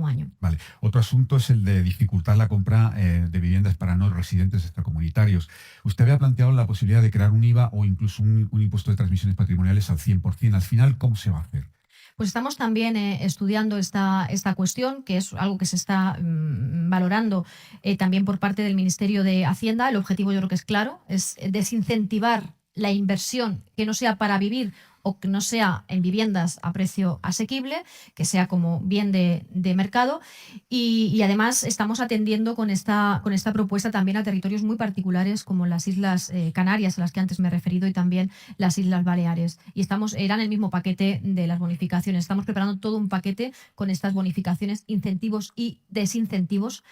año. Vale. Otro asunto es el de dificultar la compra de viviendas para no residentes extracomunitarios. Usted había planteado la posibilidad de crear un IVA o incluso un impuesto de transmisiones patrimoniales al 100%. Al final, ¿cómo se va a hacer? Pues estamos también estudiando esta cuestión, que es algo que se está valorando también por parte del Ministerio de Hacienda. El objetivo, yo creo que es claro, es desincentivar la inversión que no sea para vivir o que no sea en viviendas a precio asequible, que sea como bien de mercado. Y además estamos atendiendo con esta propuesta también a territorios muy particulares como las Islas Canarias, a las que antes me he referido, y también las Islas Baleares. Y eran el mismo paquete de las bonificaciones. Estamos preparando todo un paquete con estas bonificaciones, incentivos y desincentivos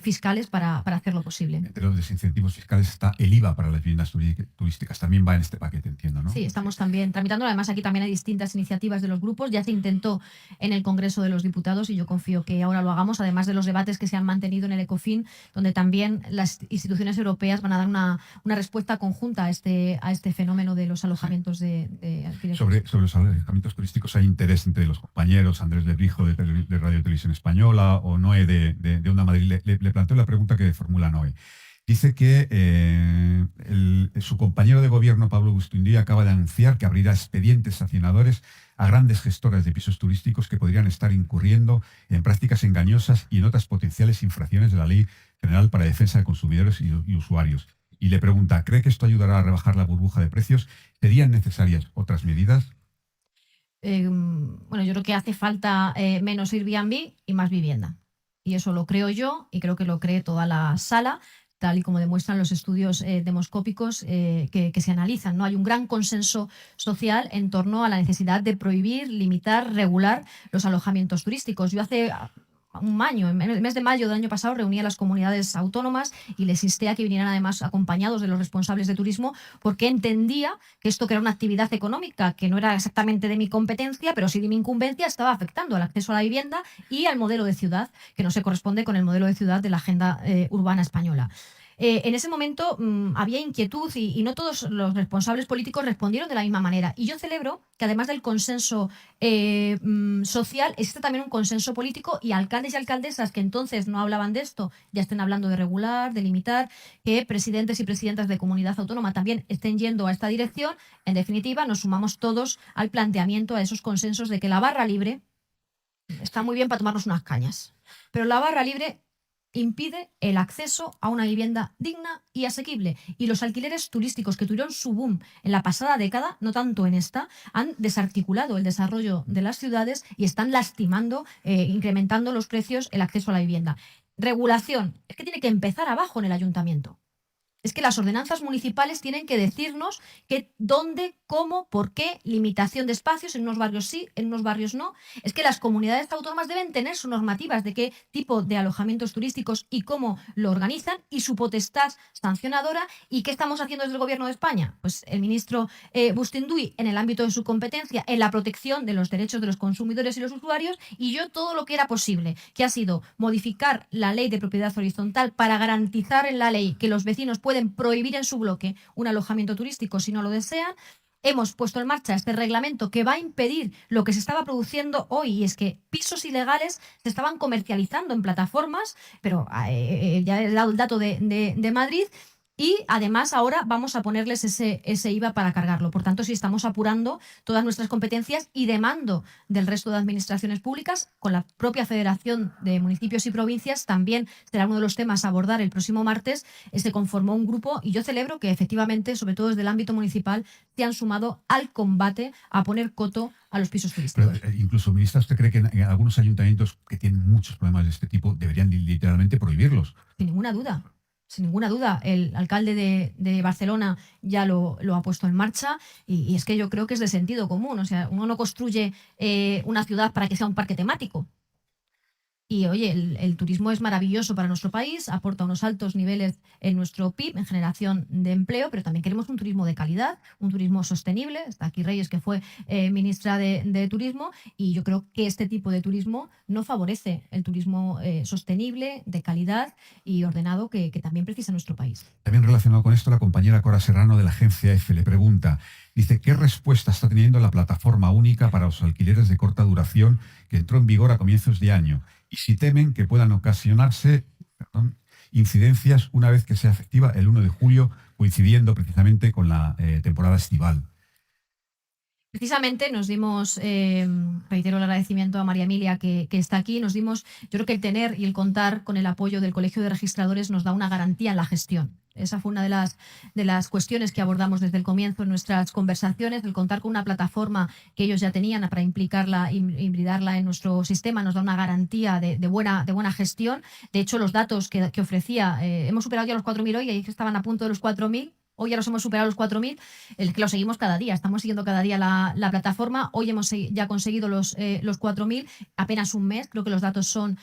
fiscales para hacerlo posible. Entre los desincentivos fiscales está el IVA para las viviendas turísticas. También va en este paquete, entiendo, ¿no? Sí, estamos también tramitando. Además, aquí también hay distintas iniciativas de los grupos. Ya se intentó en el Congreso de los Diputados y yo confío que ahora lo hagamos, además de los debates que se han mantenido en el ECOFIN, donde también las instituciones europeas van a dar una respuesta conjunta a este fenómeno de los alojamientos de alquiler. Sobre los alojamientos turísticos hay interés entre los compañeros. Andrés Lebrijo de Radio y Televisión Española o Noé de Onda Madrid. Le planteo la pregunta que formula Noé. Dice que su compañero de gobierno, Pablo Bustinduy, acaba de anunciar que abrirá expedientes sancionadores a grandes gestoras de pisos turísticos que podrían estar incurriendo en prácticas engañosas y en otras potenciales infracciones de la Ley General para Defensa de Consumidores y Usuarios. Y le pregunta, ¿cree que esto ayudará a rebajar la burbuja de precios? ¿Serían necesarias otras medidas? Bueno, yo creo que hace falta menos Airbnb y más vivienda. Y eso lo creo yo y creo que lo cree toda la sala, tal y como demuestran los estudios demoscópicos que se analizan, ¿no? Hay un gran consenso social en torno a la necesidad de prohibir, limitar, regular los alojamientos turísticos. Yo hace un año, en el mes de mayo del año pasado, reuní a las comunidades autónomas y les insté a que vinieran además acompañados de los responsables de turismo, porque entendía que esto, que era una actividad económica que no era exactamente de mi competencia, pero sí de mi incumbencia, estaba afectando al acceso a la vivienda y al modelo de ciudad, que no se corresponde con el modelo de ciudad de la agenda urbana española. En ese momento había inquietud y no todos los responsables políticos respondieron de la misma manera. Y yo celebro que además del consenso social, existe también un consenso político, y alcaldes y alcaldesas que entonces no hablaban de esto ya estén hablando de regular, de limitar, que presidentes y presidentas de comunidad autónoma también estén yendo a esta dirección. En definitiva, nos sumamos todos al planteamiento, a esos consensos de que la barra libre está muy bien para tomarnos unas cañas, pero la barra libre impide el acceso a una vivienda digna y asequible. Y los alquileres turísticos, que tuvieron su boom en la pasada década, no tanto en esta, han desarticulado el desarrollo de las ciudades y están lastimando, incrementando los precios, el acceso a la vivienda. Regulación. Es que tiene que empezar abajo en el ayuntamiento. Es que las ordenanzas municipales tienen que decirnos que dónde, cómo, por qué, limitación de espacios, en unos barrios sí, en unos barrios no. Es que las comunidades autónomas deben tener sus normativas de qué tipo de alojamientos turísticos y cómo lo organizan, y su potestad sancionadora. ¿Y qué estamos haciendo desde el Gobierno de España? Pues el ministro Bustinduy, en el ámbito de su competencia, en la protección de los derechos de los consumidores y los usuarios, y yo todo lo que era posible, que ha sido modificar la ley de propiedad horizontal para garantizar en la ley que los vecinos pueden prohibir en su bloque un alojamiento turístico si no lo desean. Hemos puesto en marcha este reglamento que va a impedir lo que se estaba produciendo hoy, y es que pisos ilegales se estaban comercializando en plataformas, pero ya he dado el dato de Madrid, Y además ahora vamos a ponerles ese IVA para cargarlo. Por tanto, sí estamos apurando todas nuestras competencias y de mando del resto de administraciones públicas, con la propia Federación de Municipios y Provincias, también será uno de los temas a abordar el próximo martes. Se conformó un grupo y yo celebro que efectivamente, sobre todo desde el ámbito municipal, se han sumado al combate a poner coto a los pisos turísticos. Pero, incluso, ministra, ¿usted cree que en algunos ayuntamientos que tienen muchos problemas de este tipo deberían literalmente prohibirlos? Sin ninguna duda. Sin ninguna duda, el alcalde de Barcelona ya lo ha puesto en marcha y es que yo creo que es de sentido común. O sea, uno no construye una ciudad para que sea un parque temático. Y oye, el turismo es maravilloso para nuestro país, aporta unos altos niveles en nuestro PIB, en generación de empleo, pero también queremos un turismo de calidad, un turismo sostenible. Está aquí Reyes, que fue ministra de Turismo, y yo creo que este tipo de turismo no favorece el turismo sostenible, de calidad y ordenado que también precisa nuestro país. También relacionado con esto, la compañera Cora Serrano de la agencia EFE le pregunta, dice, ¿qué respuesta está teniendo la plataforma única para los alquileres de corta duración que entró en vigor a comienzos de año? Y si temen que puedan ocasionarse incidencias una vez que sea efectiva el 1 de julio, coincidiendo precisamente con la temporada estival. Precisamente nos dimos, reitero el agradecimiento a María Emilia que está aquí, yo creo que el tener y el contar con el apoyo del Colegio de Registradores nos da una garantía en la gestión. Esa fue una de las cuestiones que abordamos desde el comienzo en nuestras conversaciones. El contar con una plataforma que ellos ya tenían para hibridarla en nuestro sistema nos da una garantía de buena gestión. De hecho, los datos que ofrecía, hemos superado ya los 4.000 hoy, ahí estaban a punto de los 4.000. Hoy ya los hemos superado los 4.000, el que lo seguimos cada día. Estamos siguiendo cada día la plataforma. Hoy hemos ya conseguido los 4.000, apenas un mes. Creo que los datos son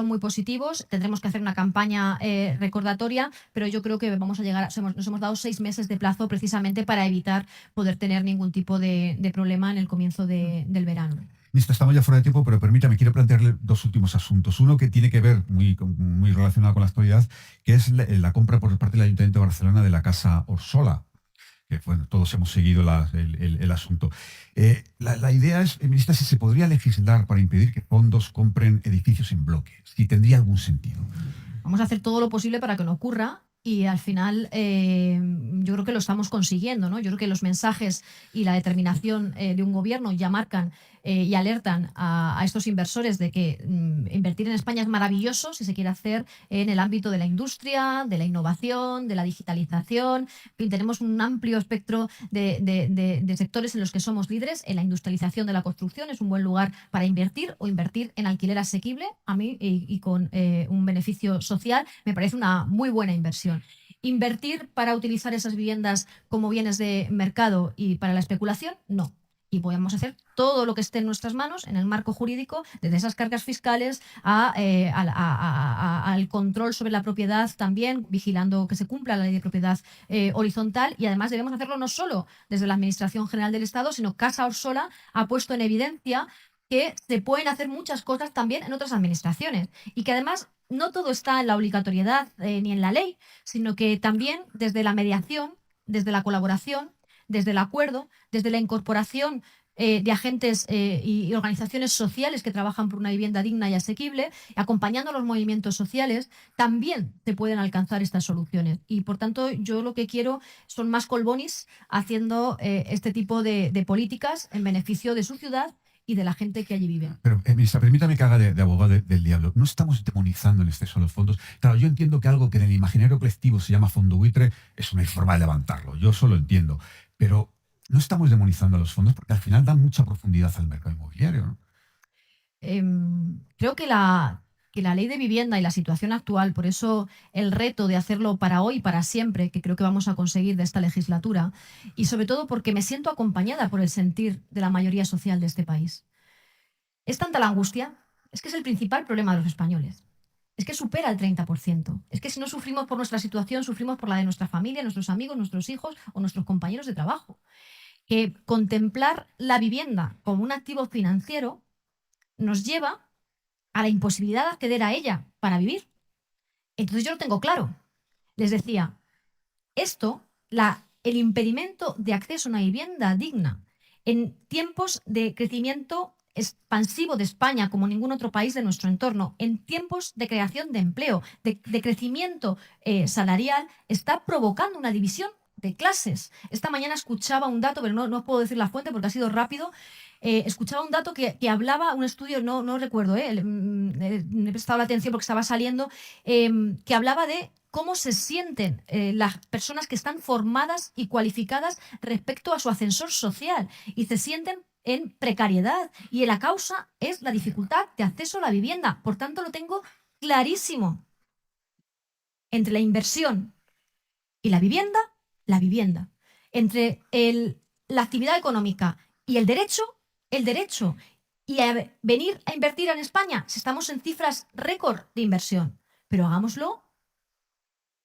muy positivos. Tendremos que hacer una campaña recordatoria, pero yo creo que vamos a llegar, nos hemos dado 6 meses de plazo precisamente para evitar poder tener ningún tipo de problema en el comienzo del verano. Ministra, estamos ya fuera de tiempo, pero permítame, quiero plantearle 2 últimos asuntos. Uno que tiene que ver, muy relacionado con la actualidad, que es la compra por parte del Ayuntamiento de Barcelona de la Casa Orsola, que bueno, todos hemos seguido el asunto. La idea es, ministra, si se podría legislar para impedir que fondos compren edificios en bloque, si tendría algún sentido. Vamos a hacer todo lo posible para que no ocurra. Y al final yo creo que lo estamos consiguiendo, ¿no? Yo creo que los mensajes y la determinación de un gobierno ya marcan y alertan a estos inversores de que invertir en España es maravilloso si se quiere hacer en el ámbito de la industria, de la innovación, de la digitalización. En fin, tenemos un amplio espectro de sectores en los que somos líderes. En la industrialización de la construcción es un buen lugar para invertir, o invertir en alquiler asequible, a mí, y con un beneficio social, me parece una muy buena inversión. Invertir para utilizar esas viviendas como bienes de mercado y para la especulación, no. Y podemos hacer todo lo que esté en nuestras manos en el marco jurídico, desde esas cargas fiscales al control sobre la propiedad, también vigilando que se cumpla la ley de propiedad horizontal. Y además debemos hacerlo no solo desde la Administración General del Estado, sino Casa Orsola ha puesto en evidencia que se pueden hacer muchas cosas también en otras administraciones y que además no todo está en la obligatoriedad ni en la ley, sino que también desde la mediación, desde la colaboración, desde el acuerdo, desde la incorporación de agentes y organizaciones sociales que trabajan por una vivienda digna y asequible, acompañando a los movimientos sociales, también se pueden alcanzar estas soluciones. Y por tanto, yo lo que quiero son más Colbonis haciendo este tipo de políticas en beneficio de su ciudad y de la gente que allí vive. Pero, ministra, permítame que haga de abogado del diablo. No estamos demonizando en exceso los fondos. Claro, yo entiendo que algo que en el imaginario colectivo se llama fondo buitre es una forma de levantarlo. Yo eso lo entiendo. Pero no estamos demonizando los fondos porque al final dan mucha profundidad al mercado inmobiliario, ¿no? Creo que la ley de vivienda y la situación actual, por eso el reto de hacerlo para hoy y para siempre, que creo que vamos a conseguir de esta legislatura, y sobre todo porque me siento acompañada por el sentir de la mayoría social de este país. Es tanta la angustia, es que es el principal problema de los españoles. Es que supera el 30%. Es que si no sufrimos por nuestra situación, sufrimos por la de nuestra familia, nuestros amigos, nuestros hijos o nuestros compañeros de trabajo. Que contemplar la vivienda como un activo financiero nos lleva a la imposibilidad de acceder a ella para vivir. Entonces yo lo tengo claro. Les decía, el impedimento de acceso a una vivienda digna en tiempos de crecimiento expansivo de España como ningún otro país de nuestro entorno, en tiempos de creación de empleo, de crecimiento salarial, está provocando una división de clases. Esta mañana escuchaba un dato, pero no puedo decir la fuente porque ha sido rápido. Escuchaba un dato que hablaba, un estudio, no recuerdo, he prestado la atención porque estaba saliendo, que hablaba de cómo se sienten las personas que están formadas y cualificadas respecto a su ascensor social, y se sienten en precariedad, y la causa es la dificultad de acceso a la vivienda. Por tanto, lo tengo clarísimo. Entre la inversión y la vivienda. Entre la actividad económica y el derecho, y venir a invertir en España, si estamos en cifras récord de inversión, pero hagámoslo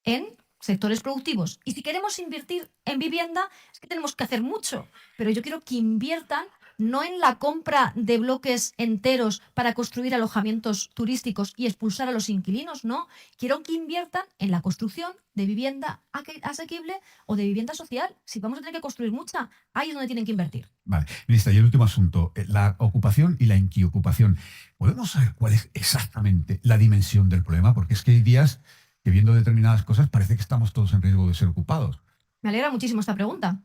en sectores productivos. Y si queremos invertir en vivienda, es que tenemos que hacer mucho, pero yo quiero que inviertan no en la compra de bloques enteros para construir alojamientos turísticos y expulsar a los inquilinos, no. Quiero que inviertan en la construcción de vivienda asequible o de vivienda social. Si vamos a tener que construir mucha, ahí es donde tienen que invertir. Vale, ministra, y el último asunto, la ocupación y la inquiocupación. ¿Podemos saber cuál es exactamente la dimensión del problema? Porque es que hay días que, viendo determinadas cosas, parece que estamos todos en riesgo de ser ocupados. Me alegra muchísimo esta pregunta.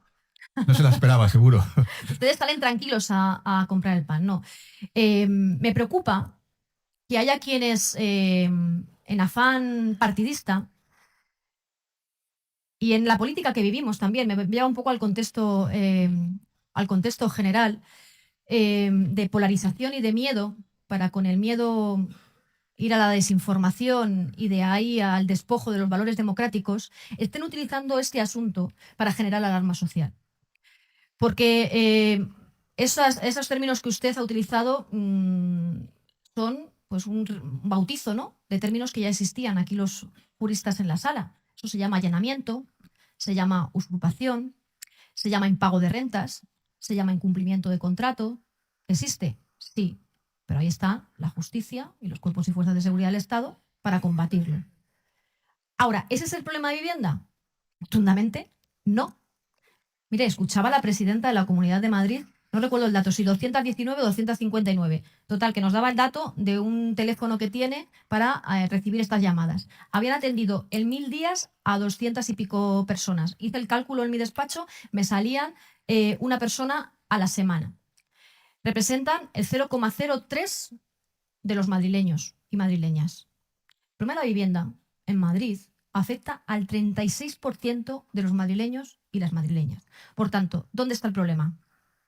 No se la esperaba, seguro. Ustedes salen tranquilos a comprar el pan, no. Me preocupa que haya quienes, en afán partidista, y en la política que vivimos también, me lleva un poco al contexto general, de polarización y de miedo, para con el miedo ir a la desinformación y de ahí al despojo de los valores democráticos, estén utilizando este asunto para generar alarma social. Porque esos términos que usted ha utilizado son pues un bautizo, ¿no?, de términos que ya existían aquí los juristas en la sala. Eso se llama allanamiento, se llama usurpación, se llama impago de rentas, se llama incumplimiento de contrato. ¿Existe? Sí, pero ahí está la justicia y los cuerpos y fuerzas de seguridad del Estado para combatirlo. Ahora, ¿ese es el problema de vivienda? Rotundamente, no. Mire, escuchaba a la presidenta de la Comunidad de Madrid, no recuerdo el dato, si 219 o 259. Total, que nos daba el dato de un teléfono que tiene para recibir estas llamadas. Habían atendido en 1000 días a 200 y pico personas. Hice el cálculo en mi despacho, me salían una persona a la semana. Representan el 0,03 de los madrileños y madrileñas. El problema de la vivienda en Madrid afecta al 36% de los madrileños y las madrileñas. Por tanto, ¿dónde está el problema?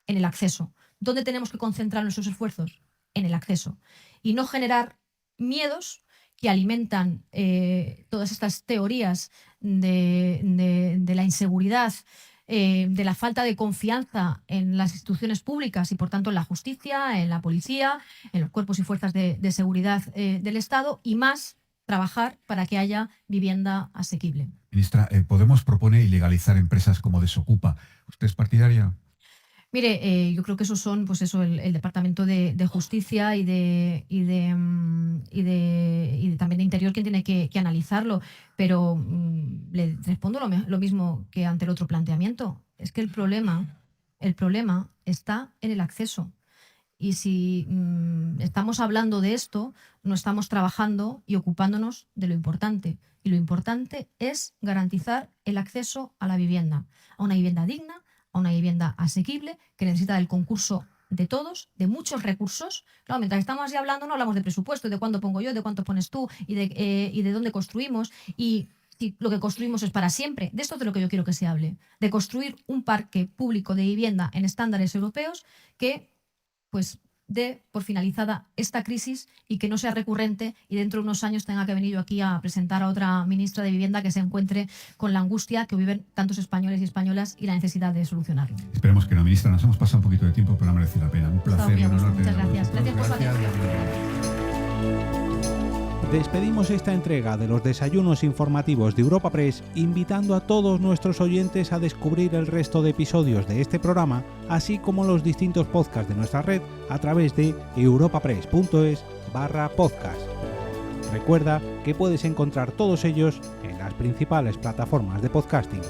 En el acceso. ¿Dónde tenemos que concentrar nuestros esfuerzos? En el acceso. Y no generar miedos que alimentan todas estas teorías de la inseguridad, de la falta de confianza en las instituciones públicas y, por tanto, en la justicia, en la policía, en los cuerpos y fuerzas de seguridad del Estado, y más trabajar para que haya vivienda asequible. Ministra, Podemos propone ilegalizar empresas como Desocupa. ¿Usted es partidaria? Mire, yo creo que esos son, pues eso, el Departamento de Justicia y también de Interior quien tiene que analizarlo. Pero le respondo lo mismo que ante el otro planteamiento. Es que el problema está en el acceso. Y si estamos hablando de esto, no estamos trabajando y ocupándonos de lo importante. Y lo importante es garantizar el acceso a la vivienda, a una vivienda digna, a una vivienda asequible, que necesita del concurso de todos, de muchos recursos. Claro, mientras estamos así hablando, no hablamos de presupuesto, de cuánto pongo yo, de cuánto pones tú y de dónde construimos. Y si lo que construimos es para siempre, de esto es de lo que yo quiero que se hable, de construir un parque público de vivienda en estándares europeos que pues dé por finalizada esta crisis y que no sea recurrente y dentro de unos años tenga que venir yo aquí a presentar a otra ministra de Vivienda que se encuentre con la angustia que viven tantos españoles y españolas y la necesidad de solucionarlo. Esperemos que no, ministra. Nos hemos pasado un poquito de tiempo, pero ha merecido la pena. Un placer y un honor. Muchas gracias. Gracias por su atención. Despedimos esta entrega de los desayunos informativos de Europa Press invitando a todos nuestros oyentes a descubrir el resto de episodios de este programa, así como los distintos podcasts de nuestra red a través de europapress.es/podcast. Recuerda que puedes encontrar todos ellos en las principales plataformas de podcasting.